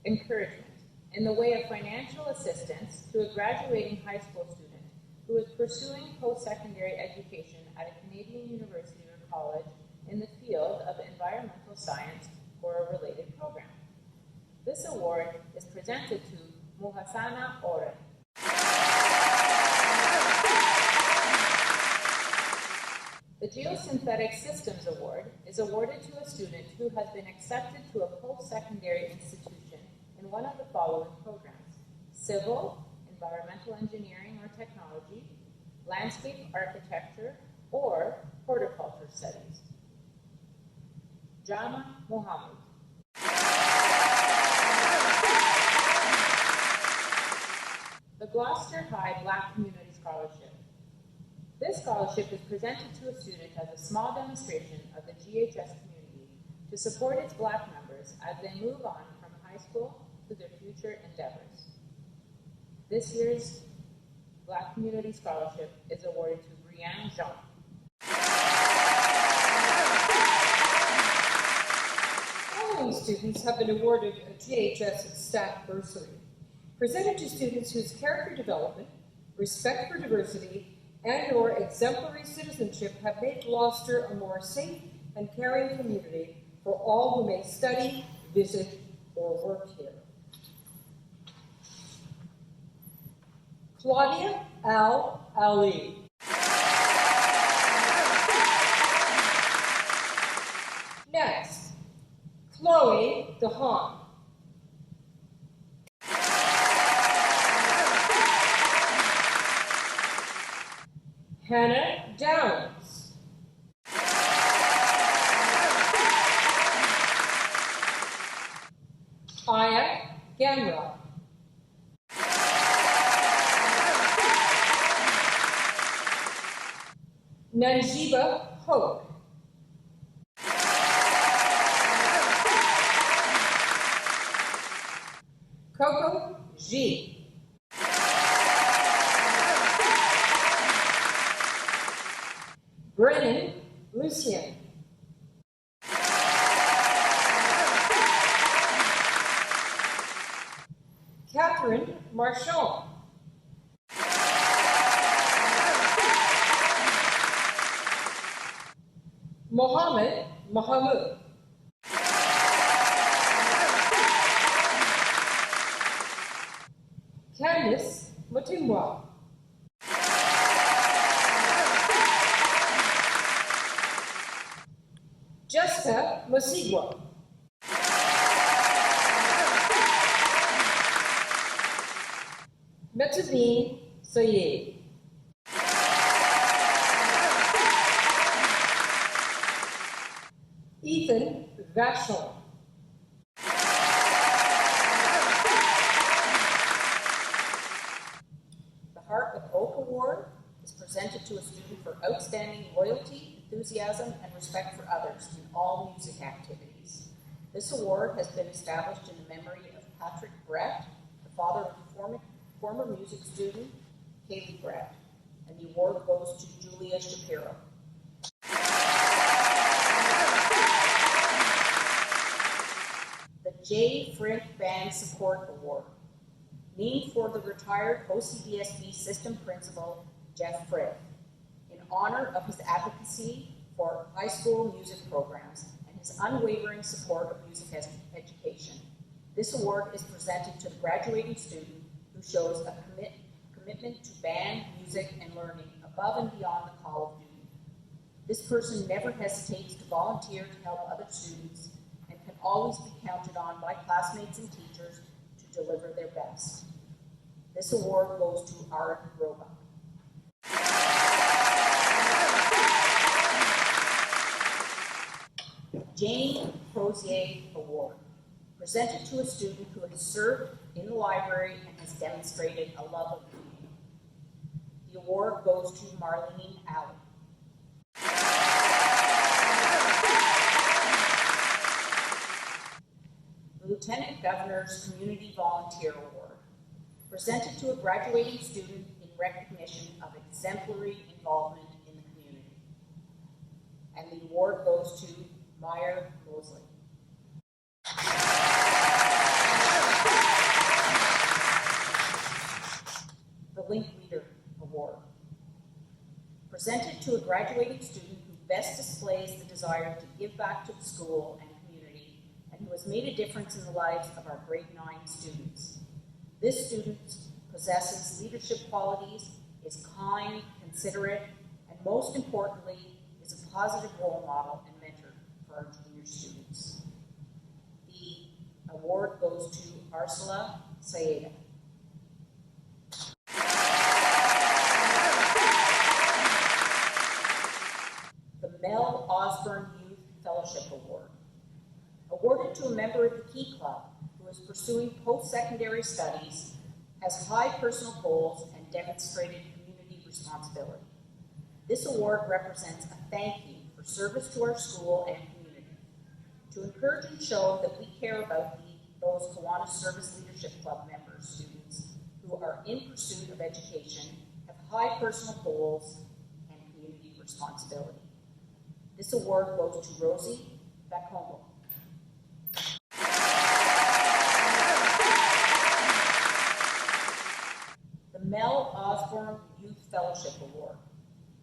encouragement in the way of financial assistance to a graduating high school student who is pursuing post-secondary education at a Canadian university or college in the field of environmental science or a related program. This award is presented to Muhasana Oren. The Geosynthetic Systems Award is awarded to a student who has been accepted to a post-secondary institution in one of the following programs: civil, environmental engineering or technology, landscape architecture, or horticulture studies. Jama Mohammed. The Gloucester High Black Community Scholarship. This scholarship is presented to a student as a small demonstration of the GHS community to support its Black members as they move on from high school to their future endeavors. This year's Black Community Scholarship is awarded to Brianne Jean. Following students have been awarded a GHS staff bursary, presented to students whose character development, respect for diversity, and/or exemplary citizenship have made Gloucester a more safe and caring community for all who may study, visit, or work here. Claudia Al-Ali. Next, Chloe DeHaan. Hannah Downs. Aya Gamra. Nanjiba Hope. Coco G. Brennan Lucien. Catherine Marchand. Mohammed Mahamoud. Candice Mutimwa. Jessica Masigwa. Metabine Sayed. Ethan Vachon. The Heart of Oak Award is presented to a student for outstanding loyalty, enthusiasm, and respect for others in all music activities. This award has been established in the memory of Patrick Brett, the father of former music student Kaylee Brett, and the award goes to Julia Shapiro. The J. Frith Band Support Award, named for the retired OCDSB system principal, Jeff Frith, in honor of his advocacy for high school music programs and his unwavering support of music education. This award is presented to the graduating student who shows a commitment to band, music, and learning above and beyond the call of duty. This person never hesitates to volunteer to help other students and can always be counted on by classmates and teachers to deliver their best. This award goes to Aaron Roebuck. Jane Crozier Award, presented to a student who has served in the library and has demonstrated a love of reading. The award goes to Marlene Allen. The Lieutenant Governor's Community Volunteer Award, presented to a graduating student in recognition of exemplary involvement in the community. And the award goes to Meyer Mosley. The Link Leader Award, presented to a graduating student who best displays the desire to give back to the school and community, and who has made a difference in the lives of our grade 9 students. This student possesses leadership qualities, is kind, considerate, and most importantly, is a positive role model and mentor for our junior students. The award goes to Arsala Sayeda. The Mel Osborne Youth Fellowship Award, awarded to a member of the Key Club who is pursuing post-secondary studies, has high personal goals, and demonstrated community responsibility. This award represents a thank you for service to our school and community, to encourage and show that we care about those Kiwanis Service Leadership Club members, students who are in pursuit of education, have high personal goals and community responsibility. This award goes to Rosie Bacomo. The Mel Osborne Youth Fellowship Award,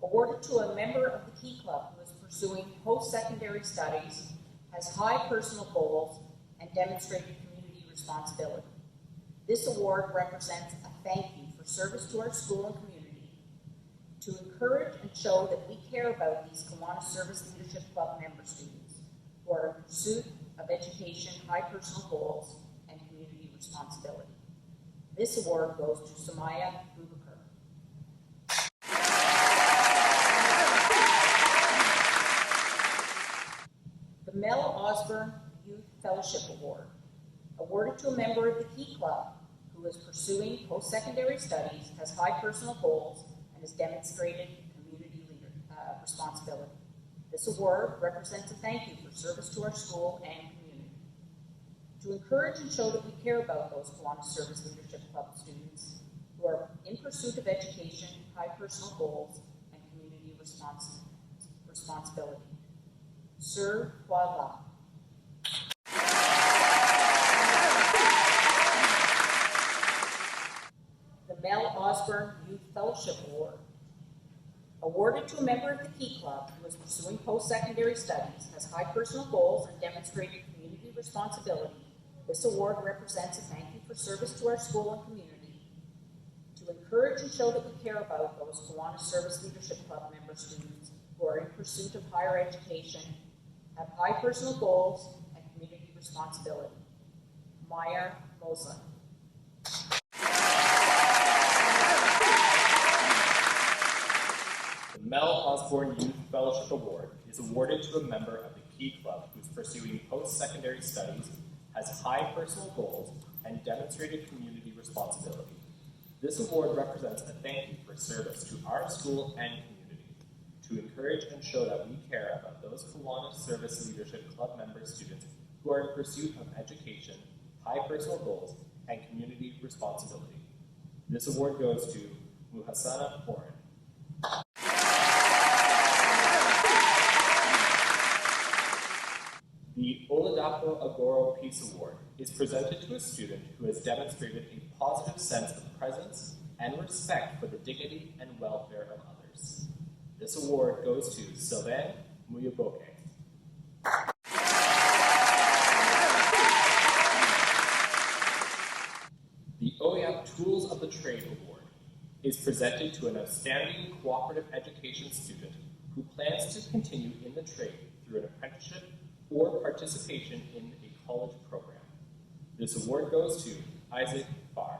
awarded to a member of the Key Club who is pursuing post-secondary studies, has high personal goals, and demonstrated community responsibility. This award represents a thank you for service to our school and community, to encourage and show that we care about these Kiwanis Service Leadership Club member students who are in pursuit of education, high personal goals, and community responsibility. This award goes to Samaya Bubakar. The Mel Osborne Youth Fellowship Award, awarded to a member of the Key Club who is pursuing post-secondary studies, has high personal goals, and has demonstrated community responsibility. This award represents a thank you for service to our school and community, to encourage and show that we care about those Kiwanis Service Leadership Club students who are in pursuit of education, high personal goals, and community responsibility. Sir Wala. The Mel Osborne Youth Fellowship Award, awarded to a member of the Key Club who is pursuing post-secondary studies, has high personal goals, and demonstrated community responsibility. This award represents a thank you for service to our school and community, to encourage and show that we care about those Kiwanis Service Leadership Club member students who are in pursuit of higher education, have high personal goals, and community responsibility. Meyer Mosley. The Mel Osborne Youth Fellowship Award is awarded to a member of the Key Club who's pursuing post-secondary studies, has high personal goals, and demonstrated community responsibility. This award represents a thank you for service to our school and community, to encourage and show that we care about those Kiwanis Service Leadership Club member students who are in pursuit of education, high personal goals, and community responsibility. This award goes to Muhasana Foreign. The Oladapo Agoro Peace Award is presented to a student who has demonstrated a positive sense of presence and respect for the dignity and welfare of others. This award goes to Sylvain Muyaboke. The OEAP Tools of the Trade Award is presented to an outstanding cooperative education student who plans to continue in the trade through an apprenticeship or participation in a college program. This award goes to Isaac Barr.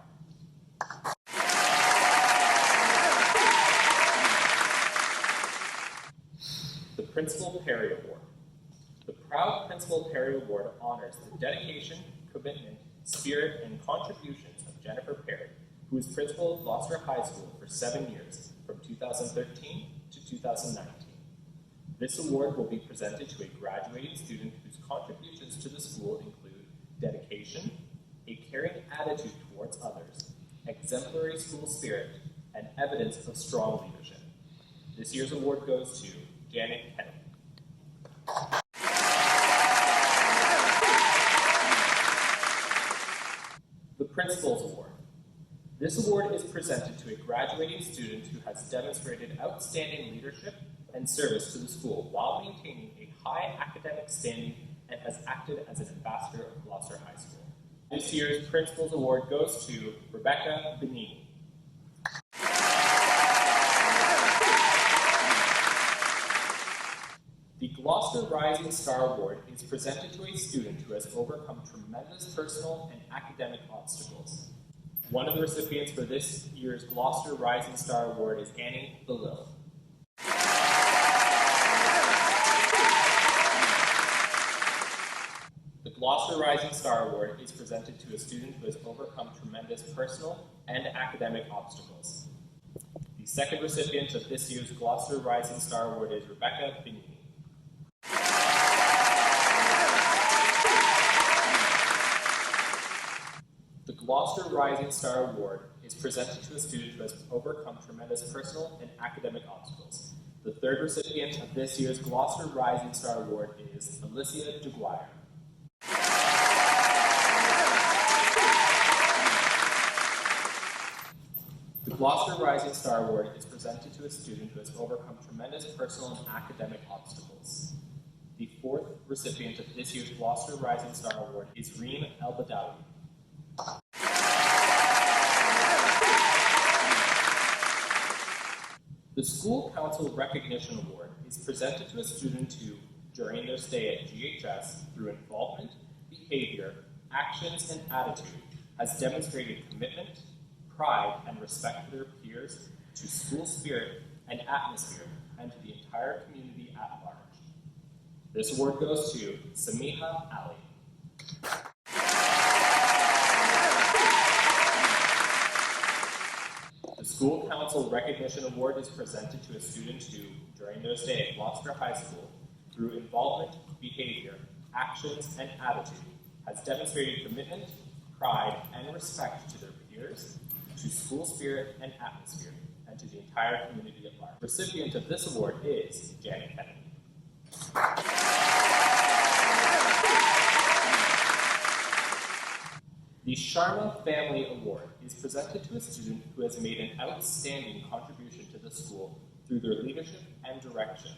The Principal Perry Award. The Proud Principal Perry Award honors the dedication, commitment, spirit, and contributions of Jennifer Perry, who was principal of Gloucester High School for 7 years, from 2013 to 2019. This award will be presented to a graduating student whose contributions to the school include dedication, a caring attitude towards others, exemplary school spirit, and evidence of strong leadership. This year's award goes to Janet Kennedy. The Principal's Award. This award is presented to a graduating student who has demonstrated outstanding leadership and service to the school while maintaining a high academic standing and has acted as an ambassador of Gloucester High School. This year's Principal's Award goes to Rebecca Benini. The Gloucester Rising Star Award is presented to a student who has overcome tremendous personal and academic obstacles. One of the recipients for this year's Gloucester Rising Star Award is Annie Belil. The Gloucester Rising Star Award is presented to a student who has overcome tremendous personal and academic obstacles. The second recipient of this year's Gloucester Rising Star Award is Rebecca Benini. The Gloucester Rising Star Award is presented to a student who has overcome tremendous personal and academic obstacles. The third recipient of this year's Gloucester Rising Star Award is Alicia DeGuire. The Gloucester Rising Star Award is presented to a student who has overcome tremendous personal and academic obstacles. The fourth recipient of this year's Gloucester Rising Star Award is Reem El-Badawi. The School Council Recognition Award is presented to a student who, during their stay at GHS, through involvement, behavior, actions, and attitude, has demonstrated commitment, pride, and respect for their peers, to school spirit and atmosphere, and to the entire community at large. This award goes to Samiha Ali. The School Council Recognition Award is presented to a student who, during their stay at Gloucester High School, through involvement, behavior, actions, and attitude, has demonstrated commitment, pride, and respect to their peers, to school spirit and atmosphere, and to the entire community at large. Recipient of this award is Janet Kennedy. The Sharma Family Award is presented to a student who has made an outstanding contribution to the school through their leadership and direction,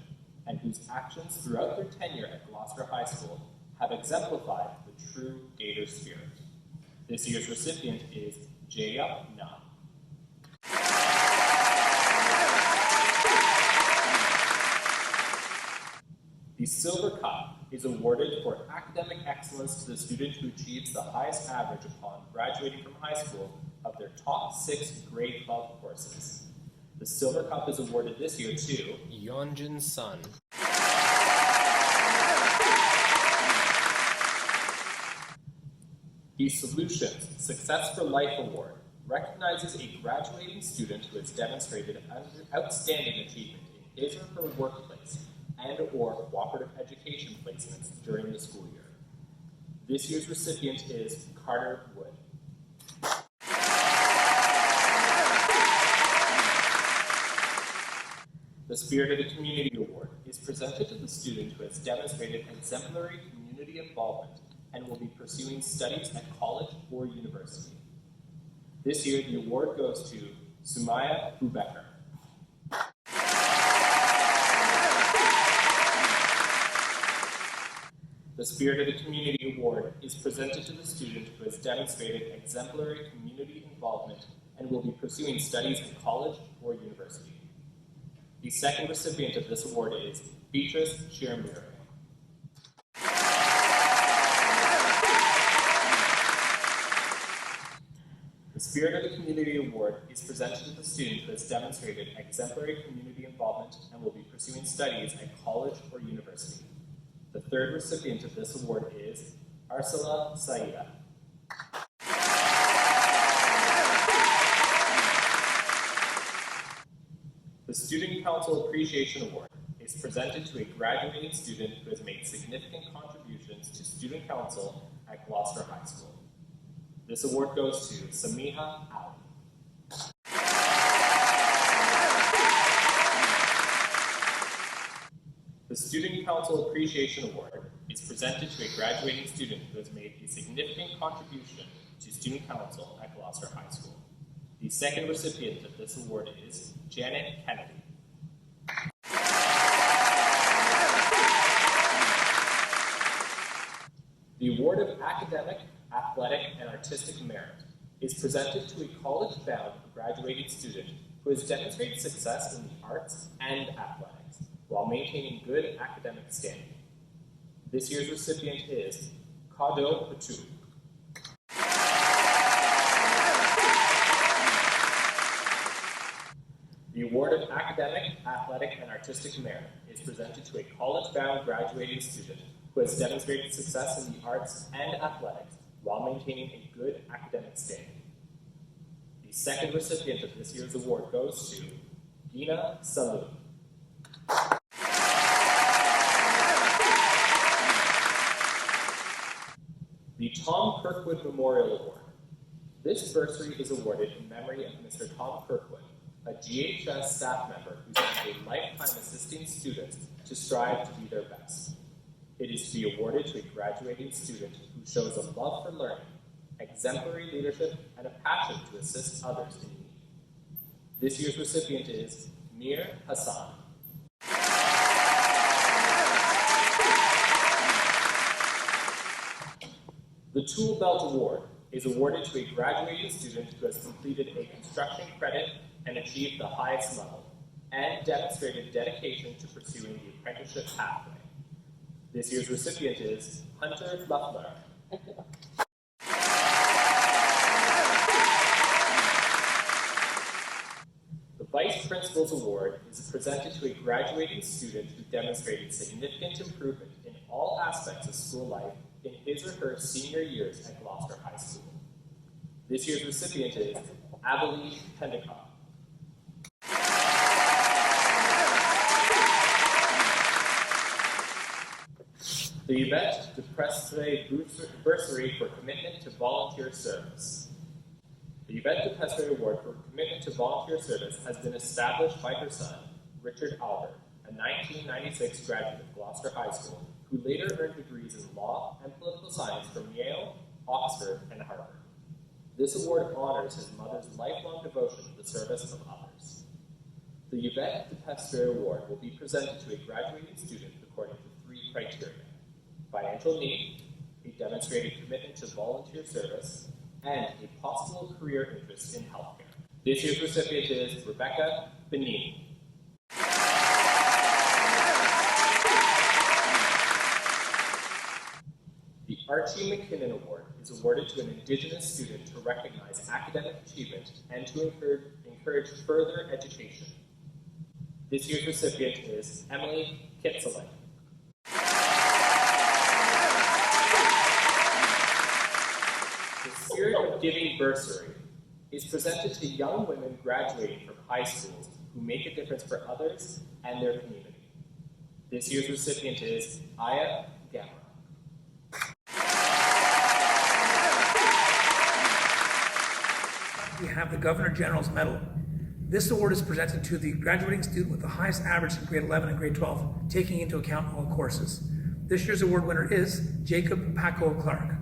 and whose actions throughout their tenure at Gloucester High School have exemplified the true Gator spirit. This year's recipient is Jaya Na. The Silver Cup is awarded for academic excellence to the student who achieves the highest average upon graduating from high school of their top 6 grade 12 courses. The Silver Cup is awarded this year to Yeonjin Sun. The Solutions Success for Life Award recognizes a graduating student who has demonstrated outstanding achievement in his or her workplace and/or cooperative education placements during the school year. This year's recipient is Carter Wood. The Spirit of the Community Award is presented to the student who has demonstrated exemplary community involvement and will be pursuing studies at college or university. This year, the award goes to Sumaya Bubecker. The Spirit of the Community Award is presented to the student who has demonstrated exemplary community involvement and will be pursuing studies at college or university. The second recipient of this award is Beatrice Shearmure. The Spirit of the Community Award is presented to the student who has demonstrated exemplary community involvement and will be pursuing studies at college or university. The third recipient of this award is Arsala Saida. The Student Council Appreciation Award is presented to a graduating student who has made significant contributions to student council at Gloucester High School. This award goes to Samiha Ali. The Student Council Appreciation Award is presented to a graduating student who has made a significant contribution to student council at Gloucester High School. The second recipient of this award is Janet Kennedy. The Award of Academic, Athletic, and Artistic Merit is presented to a college-bound graduating student who has demonstrated success in the arts and athletics while maintaining good academic standing. This year's recipient is Kado Patu. The Award of Academic, Athletic, and Artistic Merit is presented to a college-bound graduating student who has demonstrated success in the arts and athletics while maintaining a good academic standing. The second recipient of this year's award goes to Gina Salou. The Tom Kirkwood Memorial Award. This bursary is awarded in memory of Mr. Tom Kirkwood, a GHS staff member who spent a lifetime assisting students to strive to be their best. It is to be awarded to a graduating student who shows a love for learning, exemplary leadership, and a passion to assist others in need. This year's recipient is Mir Hassan. The Tool Belt Award is awarded to a graduating student who has completed a construction credit and achieved the highest level, and demonstrated dedication to pursuing the apprenticeship pathway. This year's recipient is Hunter Luffler. The Vice Principal's Award is presented to a graduating student who demonstrated significant improvement in all aspects of school life in his or her senior years at Gloucester High School. This year's recipient is Abelie Pendicott. The Yvette de Prestre Bursary for Commitment to Volunteer Service. The Yvette de Prestre Award for Commitment to Volunteer Service has been established by her son, Richard Albert, a 1996 graduate of Gloucester High School, who later earned degrees in law and political science from Yale, Oxford, and Harvard. This award honors his mother's lifelong devotion to the service of others. The Yvette de Prestre Award will be presented to a graduating student according to 3 criteria: financial need, a demonstrated commitment to volunteer service, and a possible career interest in healthcare. This year's recipient is Rebecca Benini. The Archie McKinnon Award is awarded to an Indigenous student to recognize academic achievement and to encourage further education. This year's recipient is Emily Kitzelin. Spirit of Giving bursary is presented to young women graduating from high schools who make a difference for others and their community. This year's recipient is Aya Gamma. We have the Governor General's Medal. This award is presented to the graduating student with the highest average in grade 11 and grade 12, taking into account all courses. This year's award winner is Jacob Paco Clark.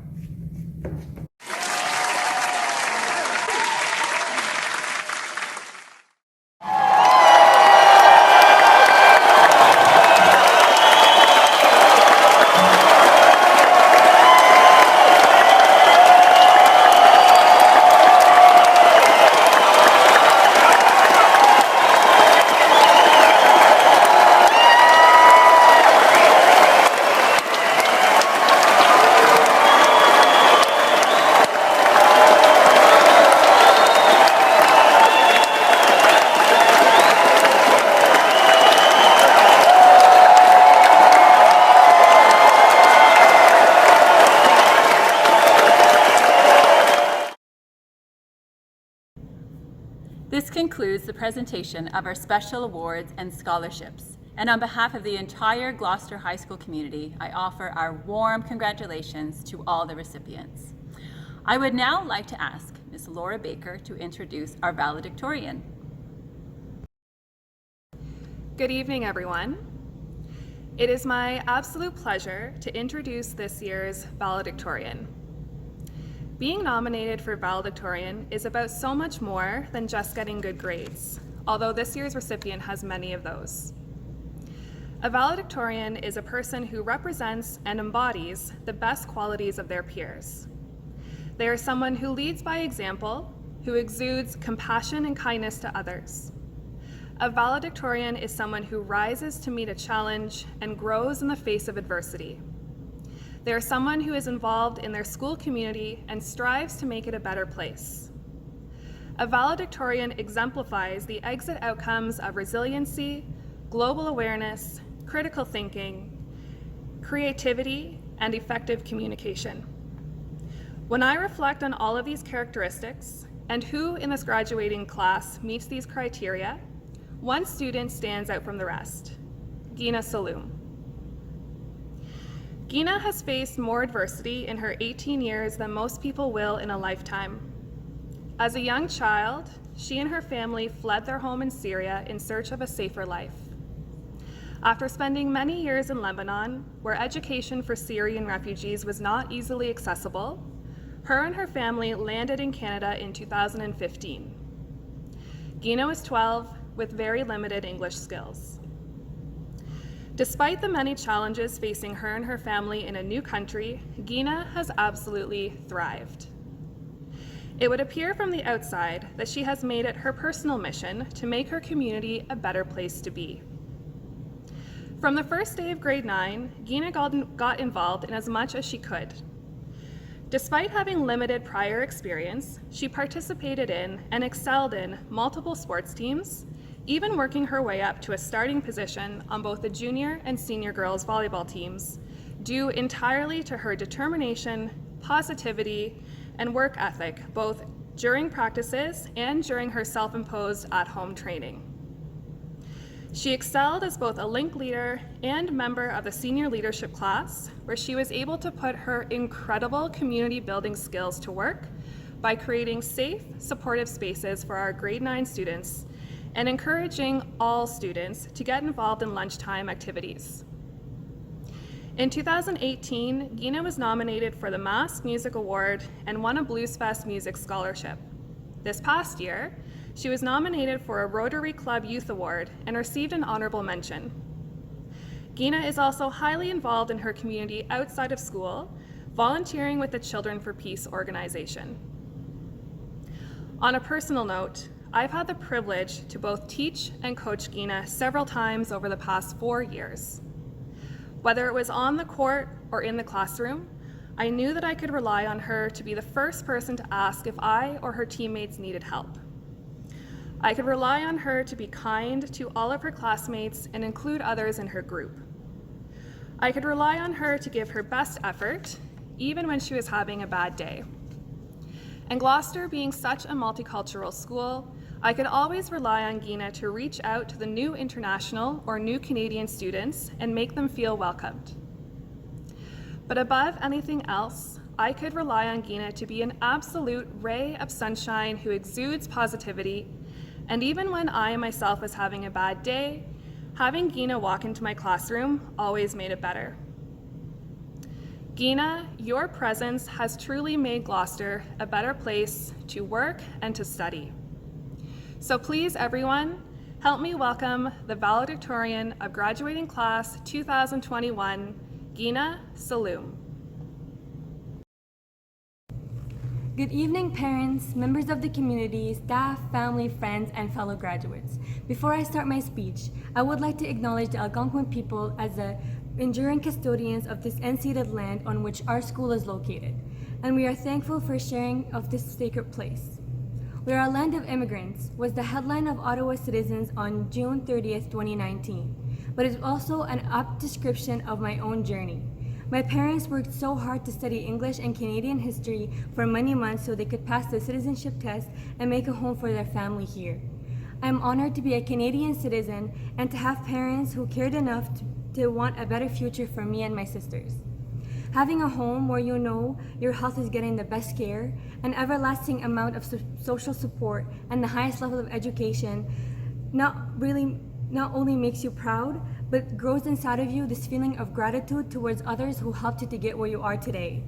This concludes the presentation of our special awards and scholarships. And on behalf of the entire Gloucester High School community, I offer our warm congratulations to all the recipients. I would now like to ask Ms. Laura Baker to introduce our valedictorian. Good evening, everyone. It is my absolute pleasure to introduce this year's valedictorian. Being nominated for valedictorian is about so much more than just getting good grades, although this year's recipient has many of those. A valedictorian is a person who represents and embodies the best qualities of their peers. They are someone who leads by example, who exudes compassion and kindness to others. A valedictorian is someone who rises to meet a challenge and grows in the face of adversity. They are someone who is involved in their school community and strives to make it a better place. A valedictorian exemplifies the exit outcomes of resiliency, global awareness, critical thinking, creativity, and effective communication. When I reflect on all of these characteristics and who in this graduating class meets these criteria, one student stands out from the rest, Gina Saloom. Gina has faced more adversity in her 18 years than most people will in a lifetime. As a young child, she and her family fled their home in Syria in search of a safer life. After spending many years in Lebanon, where education for Syrian refugees was not easily accessible, her and her family landed in Canada in 2015. Gina was 12 with very limited English skills. Despite the many challenges facing her and her family in a new country, Gina has absolutely thrived. It would appear from the outside that she has made it her personal mission to make her community a better place to be. From the first day of grade 9, Gina got involved in as much as she could. Despite having limited prior experience, she participated in and excelled in multiple sports teams, even working her way up to a starting position on both the junior and senior girls volleyball teams, due entirely to her determination, positivity, and work ethic, both during practices and during her self-imposed at-home training. She excelled as both a link leader and member of the senior leadership class, where she was able to put her incredible community building skills to work by creating safe, supportive spaces for our grade 9 students and encouraging all students to get involved in lunchtime activities. In 2018, Gina was nominated for the Mass Music Award and won a Blues Fest Music Scholarship. This past year, she was nominated for a Rotary Club Youth Award and received an honorable mention. Gina is also highly involved in her community outside of school, volunteering with the Children for Peace organization. On a personal note, I've had the privilege to both teach and coach Gina several times over the past 4 years. Whether it was on the court or in the classroom, I knew that I could rely on her to be the first person to ask if I or her teammates needed help. I could rely on her to be kind to all of her classmates and include others in her group. I could rely on her to give her best effort, even when she was having a bad day. And Gloucester being such a multicultural school, I could always rely on Gina to reach out to the new international or new Canadian students and make them feel welcomed. But above anything else, I could rely on Gina to be an absolute ray of sunshine who exudes positivity, and even when I myself was having a bad day, having Gina walk into my classroom always made it better. Gina, your presence has truly made Gloucester a better place to work and to study. So please, everyone, help me welcome the valedictorian of graduating class 2021, Gina Saloom. Good evening, parents, members of the community, staff, family, friends, and fellow graduates. Before I start my speech, I would like to acknowledge the Algonquin people as the enduring custodians of this unceded land on which our school is located, and we are thankful for sharing of this sacred place. We are a land of immigrants was the headline of Ottawa Citizens on June 30th, 2019, but it's also an apt description of my own journey. My parents worked so hard to study English and Canadian history for many months so they could pass the citizenship test and make a home for their family here. I am honored to be a Canadian citizen and to have parents who cared enough to want a better future for me and my sisters. Having a home where you know your health is getting the best care, an everlasting amount of social support, and the highest level of education not only makes you proud, but grows inside of you this feeling of gratitude towards others who helped you to get where you are today.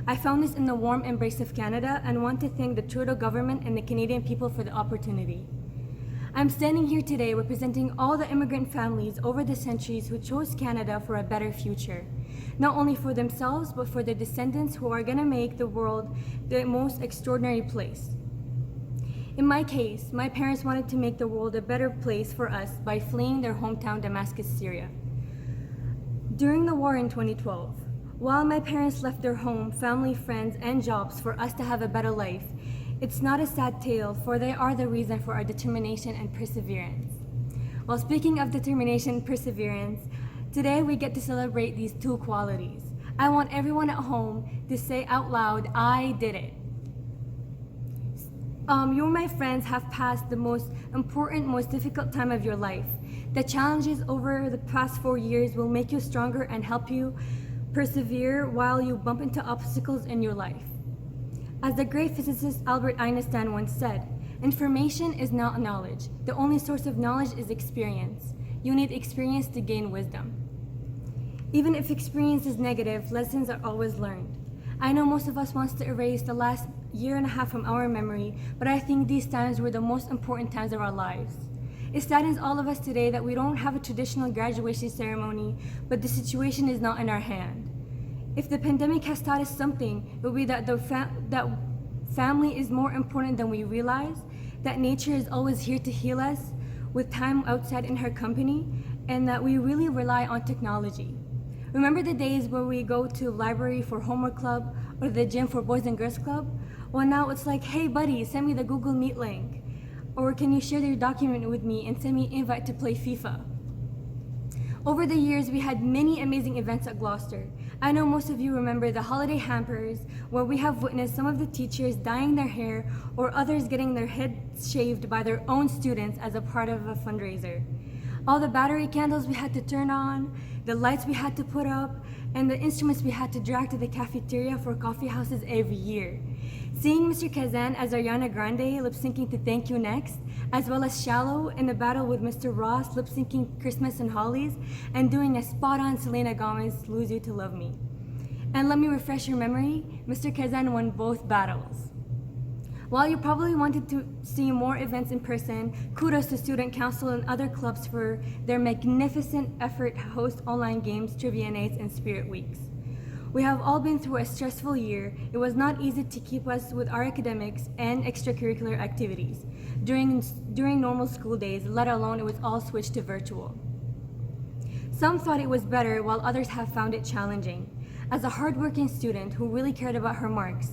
I found this in the warm embrace of Canada and want to thank the Trudeau government and the Canadian people for the opportunity. I'm standing here today representing all the immigrant families over the centuries who chose Canada for a better future, not only for themselves, but for their descendants who are gonna make the world the most extraordinary place. In my case, my parents wanted to make the world a better place for us by fleeing their hometown Damascus, Syria. During the war in 2012, while my parents left their home, family, friends, and jobs for us to have a better life, it's not a sad tale, for they are the reason for our determination and perseverance. While speaking of determination and perseverance, today we get to celebrate these two qualities. I want everyone at home to say out loud, I did it. You and my friends have passed the most important, most difficult time of your life. The challenges over the past 4 years will make you stronger and help you persevere while you bump into obstacles in your life. As the great physicist Albert Einstein once said, information is not knowledge. The only source of knowledge is experience. You need experience to gain wisdom. Even if experience is negative, lessons are always learned. I know most of us wants to erase the last year and a half from our memory, but I think these times were the most important times of our lives. It saddens all of us today that we don't have a traditional graduation ceremony, but the situation is not in our hand. If the pandemic has taught us something, it will be that that family is more important than we realize, that nature is always here to heal us with time outside in her company, and that we really rely on technology. Remember the days where we go to library for homework club or the gym for Boys and Girls Club? Well, now it's like, hey buddy, send me the Google Meet link. Or can you share your document with me and send me an invite to play FIFA? Over the years, we had many amazing events at Gloucester. I know most of you remember the holiday hampers, where we have witnessed some of the teachers dyeing their hair or others getting their heads shaved by their own students as a part of a fundraiser. All the battery candles we had to turn on, the lights we had to put up, and the instruments we had to drag to the cafeteria for coffee houses every year. Seeing Mr. Kazan as Ariana Grande lip-syncing to Thank You Next, as well as Shallow in the battle with Mr. Ross lip-syncing Christmas and Hollies, and doing a spot-on Selena Gomez Lose You to Love Me. And let me refresh your memory, Mr. Kazan won both battles. While you probably wanted to see more events in person, kudos to Student Council and other clubs for their magnificent effort to host online games, trivia nights, and spirit weeks. We have all been through a stressful year. It was not easy to keep us with our academics and extracurricular activities during normal school days, let alone it was all switched to virtual. Some thought it was better, while others have found it challenging. As a hardworking student who really cared about her marks,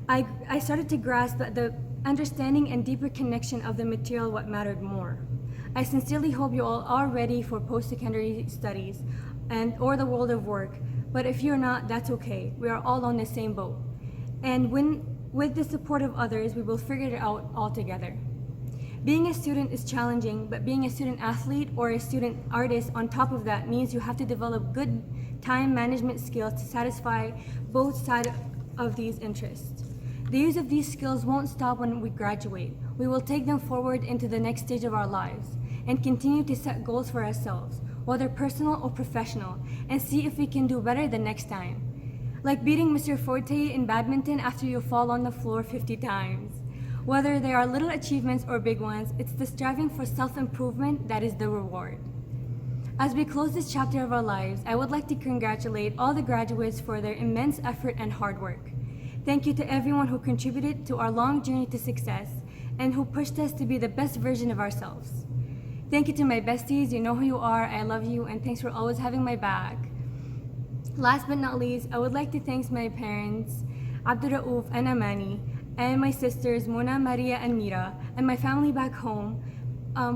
I started to grasp that the understanding and deeper connection of the material what mattered more. I sincerely hope you all are ready for post-secondary studies or the world of work, but if you're not, that's okay. We are all on the same boat. And when With the support of others, we will figure it out all together. Being a student is challenging, but being a student athlete or a student artist on top of that means you have to develop good time management skills to satisfy both sides of these interests. The use of these skills won't stop when we graduate. We will take them forward into the next stage of our lives and continue to set goals for ourselves, whether personal or professional, and see if we can do better the next time. Like beating Mr. Forte in badminton after you fall on the floor 50 times. Whether they are little achievements or big ones, it's the striving for self-improvement that is the reward. As we close this chapter of our lives, I would like to congratulate all the graduates for their immense effort and hard work. Thank you to everyone who contributed to our long journey to success and who pushed us to be the best version of ourselves. Thank you to my besties, you know who you are, I love you, and thanks for always having my back. Last but not least, I would like to thank my parents, Abdurraouf and Amani, and my sisters, Mona, Maria, and Mira, and my family back home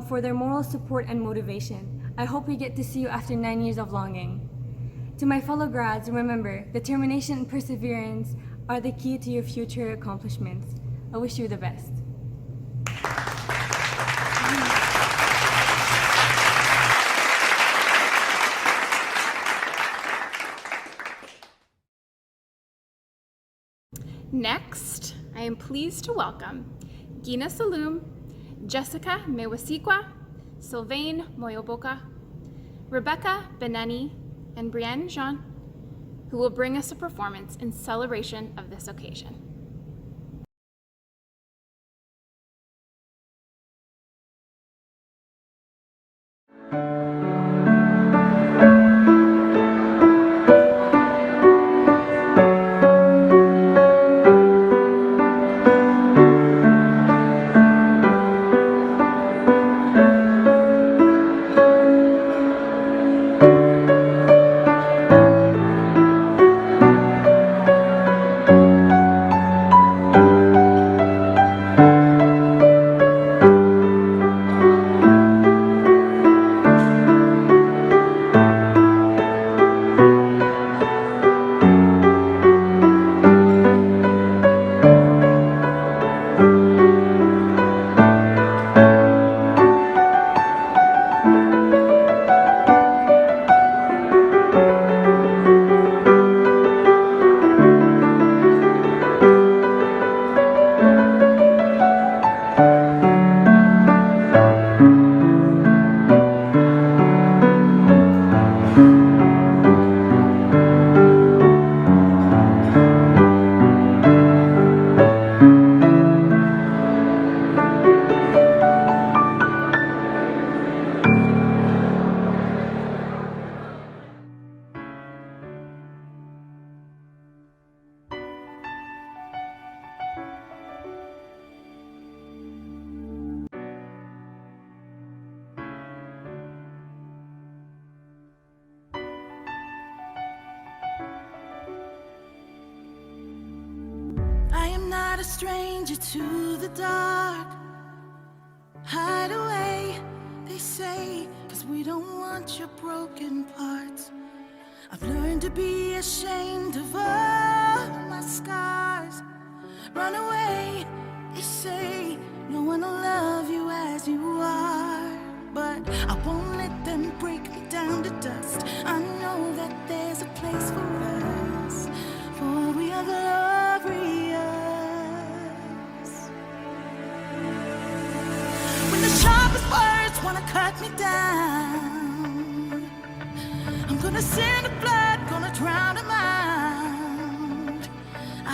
for their moral support and motivation. I hope we get to see you after 9 years of longing. To my fellow grads, remember, determination and perseverance are the key to your future accomplishments. I wish you the best. Next, I am pleased to welcome Gina Saloom, Jessica Mewasikwa, Sylvain Moyoboka, Rebecca Benani, and Brienne Jean, who will bring us a performance in celebration of this occasion. not a stranger to the dark. Hide away, they say, 'cause we don't want your broken parts. I've learned to be ashamed of all my scars. Run away, they say, no one will love you as you are. But I won't let them break me down to dust. I know that there's a place for us, for we are glorious. When the sharpest words wanna cut me down, I'm gonna send a flood, gonna drown them out.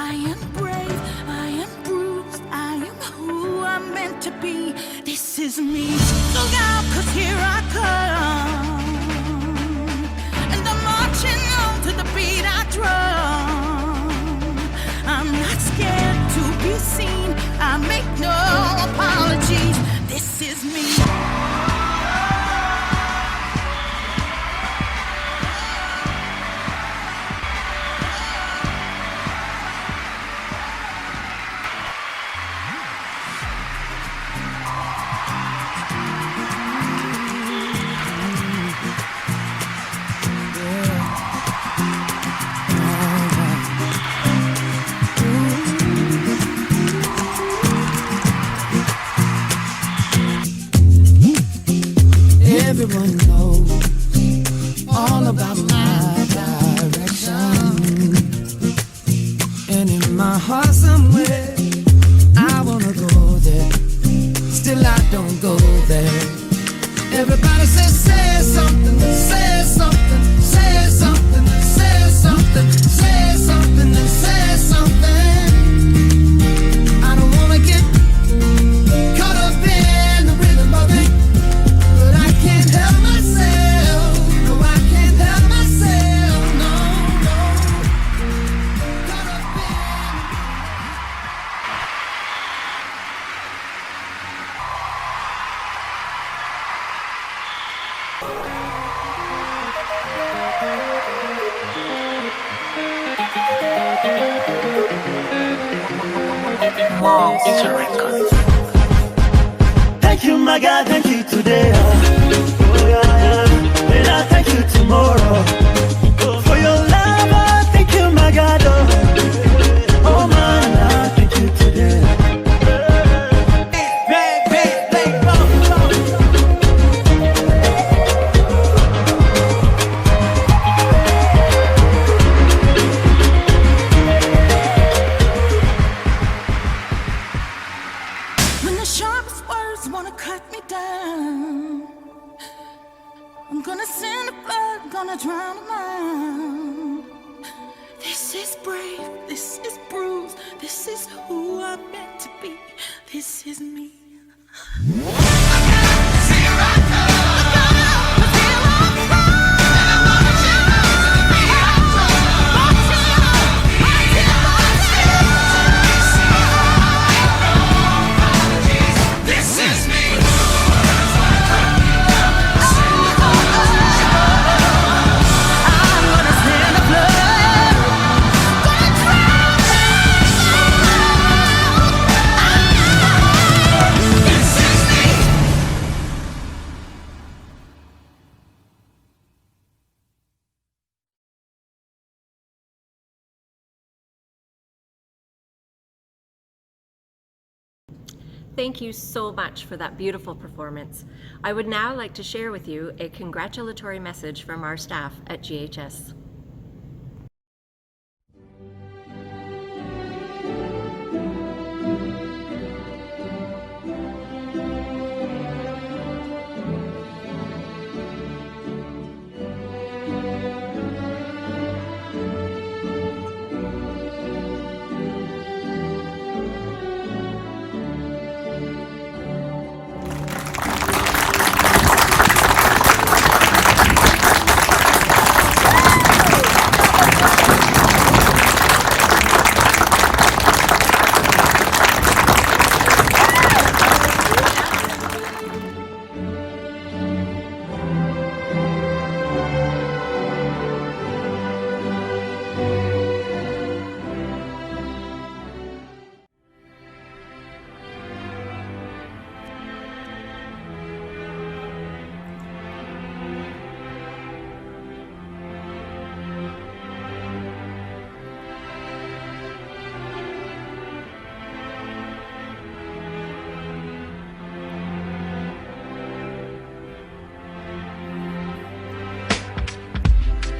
I am brave, I am bruised, I am who I'm meant to be. This is me. Look out, 'cause here I come, and I'm marching on to the beat I drum. I'm not scared to be seen, I make no apologies. This is me. Everybody say something, say something, say something, say something, say something, and say something. I don't wanna get caught up in the rhythm of it, but I can't help myself. No, I can't help myself. No, no. Caught up Thank you, my God, thank you today. Oh, yeah. And I thank you tomorrow. For your love, I thank you, my God. Oh, man, I thank you today. when the sharpest words wanna cut me down, I'm gonna send the blood, gonna drown them out. This is brave, this is bruised, this is who I'm meant to be, this is me. This is me. Thank you so much for that beautiful performance. I would now like to share with you a congratulatory message from our staff at GHS.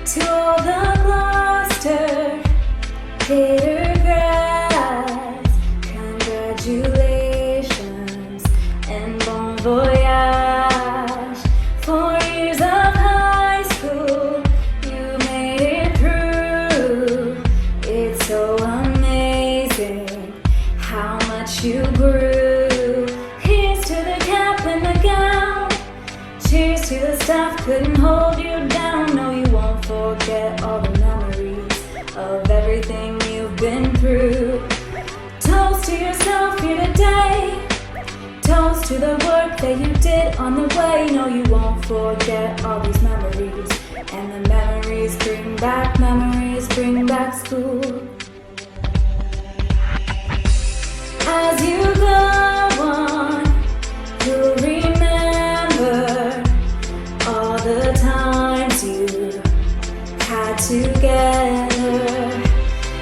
To all the Gloucester Theatre grads, congratulations and bon voyage. 4 years of high school, you made it through. It's so amazing how much you grew. Here's to the cap and the gown. Cheers to the stuff couldn't hold you down. No, you won't forget all the memories of everything you've been through. Toast to yourself here today. Toast to the work that you did on the way. No, you won't forget all these memories. And the memories bring back school. As you go on, you'll remember all the times you had together.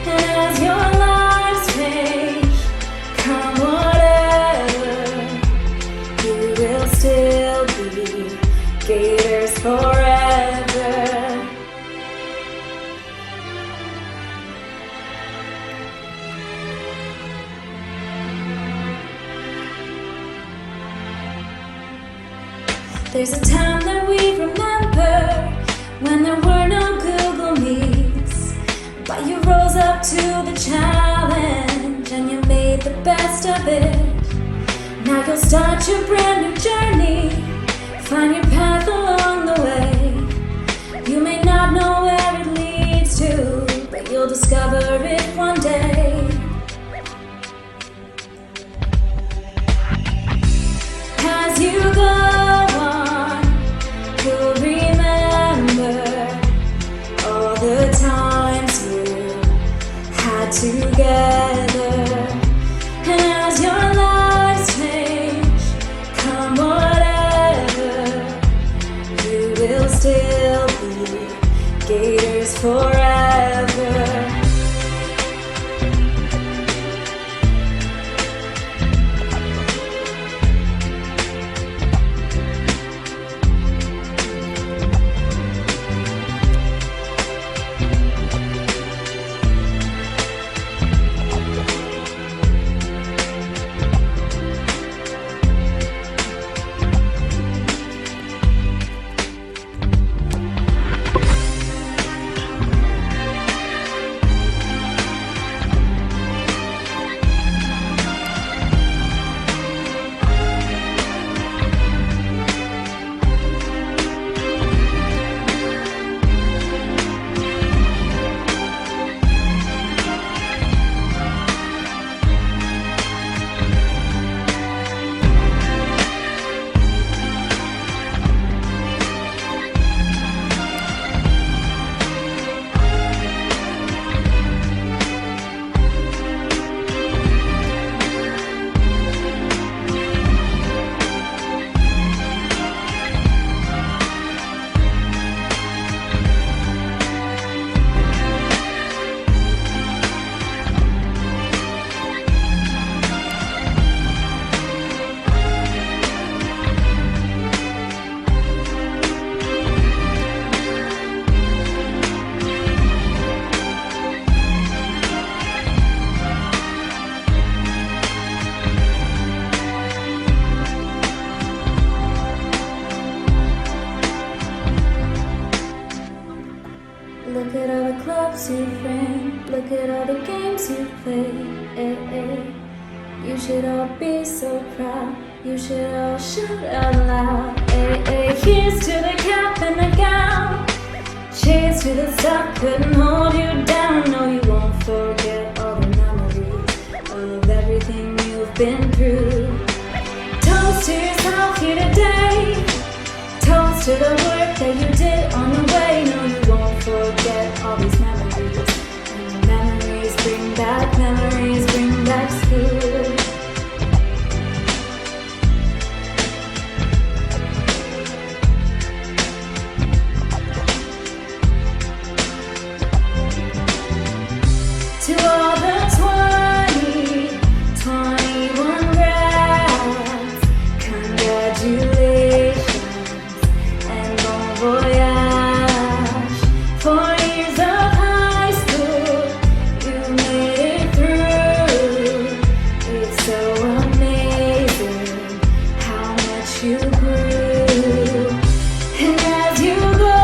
And as your lives change, come whatever, you will still be Gators forever. There's a time that we remember when there were no Google Meets, but you rose up to the challenge and you made the best of it. Now you'll start your brand new journey, find your path along the way. You may not know where it leads to, but you'll discover it one day. As you go on, you'll remember all the times you had together. And as your lives change, come whatever, you will still be Gators forever. Look at all the clubs you've ran, look at all the games you've played. You should all be so proud, you should all shout out loud. Here's to the cap and the gown, cheers to the stuff couldn't hold you down. No, you won't forget all the memories of everything you've been through. Toast to yourself here today, toast to the work that you did on the way. No, you won't forget all these memories, and memories bring back school. To all the 2021 grads, congratulations and bon voyage. 4 years of high school, you made it through. It's so amazing how much you grew. And as you go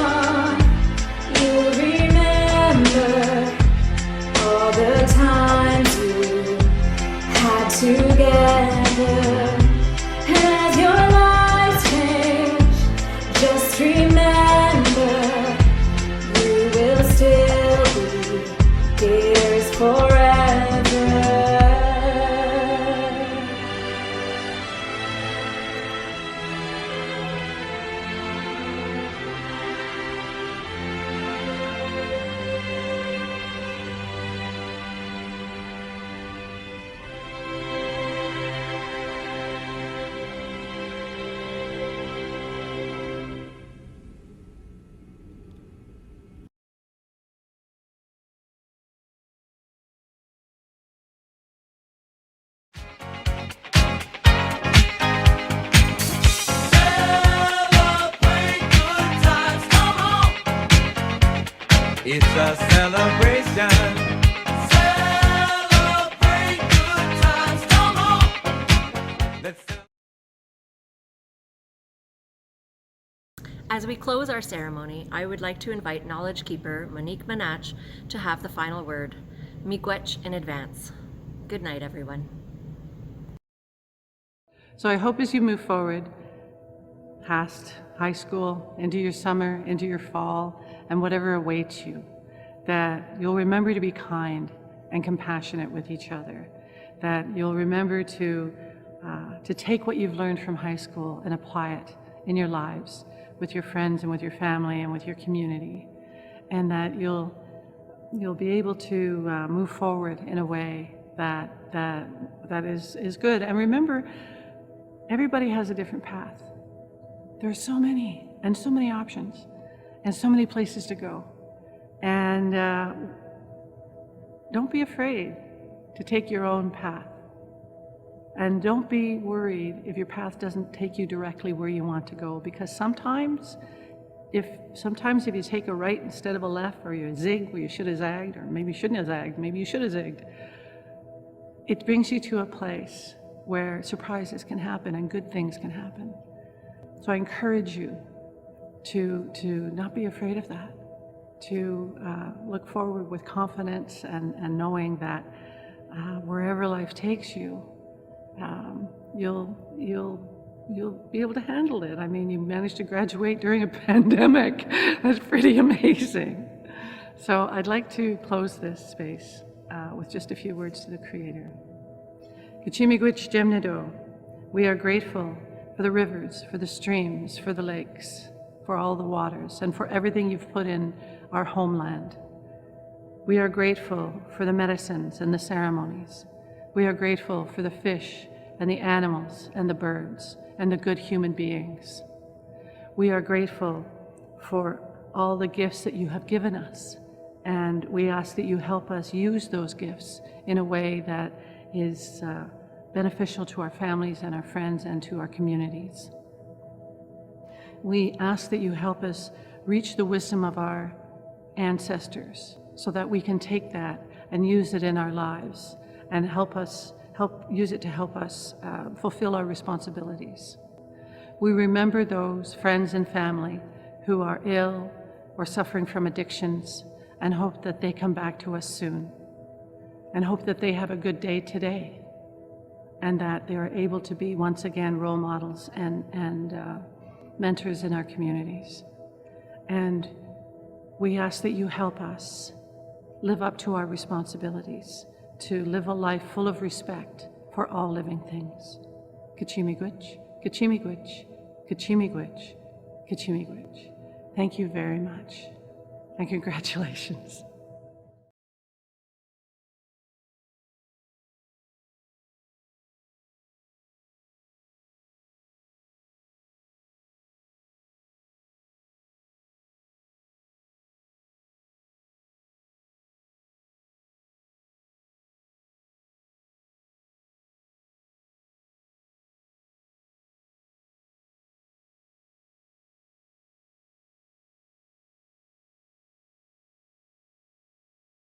on, you'll remember all the times you had together. And as your lives change, just remember, you will still be Gators forever. It's a celebration. Celebrate good times, come on. Let's As we close our ceremony, I would like to invite Knowledge Keeper Monique Manach to have the final word. Miigwech in advance. Good night, everyone. So I hope as you move forward, past high school, into your summer, into your fall, and whatever awaits you, that you'll remember to be kind and compassionate with each other, that you'll remember to take what you've learned from high school and apply it in your lives, with your friends and with your family and with your community, and that you'll be able to move forward in a way that is good. And remember, everybody has a different path. There are so many options and so many places to go. And don't be afraid to take your own path. And don't be worried if your path doesn't take you directly where you want to go, because sometimes if you take a right instead of a left, or you zig where you should have zagged, or maybe you shouldn't have zagged, maybe you should have zigged, it brings you to a place where surprises can happen and good things can happen. So I encourage you to not be afraid of that, to look forward with confidence and knowing that wherever life takes you, you'll be able to handle it. I mean, you managed to graduate during a pandemic. That's pretty amazing. So I'd like to close this space with just a few words to the Creator. Kachimigwich Jemnido, we are grateful for the rivers, for the streams, for the lakes, for all the waters, and for everything you've put in our homeland. We are grateful for the medicines and the ceremonies. We are grateful for the fish and the animals and the birds and the good human beings. We are grateful for all the gifts that you have given us, and we ask that you help us use those gifts in a way that is beneficial to our families and our friends and to our communities. We ask that you help us reach the wisdom of our ancestors so that we can take that and use it in our lives and use it to help us fulfill our responsibilities. We remember those friends and family who are ill or suffering from addictions and hope that they come back to us soon, and hope that they have a good day today, and that they are able to be once again role models and mentors in our communities. And we ask that you help us live up to our responsibilities, to live a life full of respect for all living things. Kachimigwich, Kachimigwich, Kachimigwich, Kachimigwich. Thank you very much, and congratulations.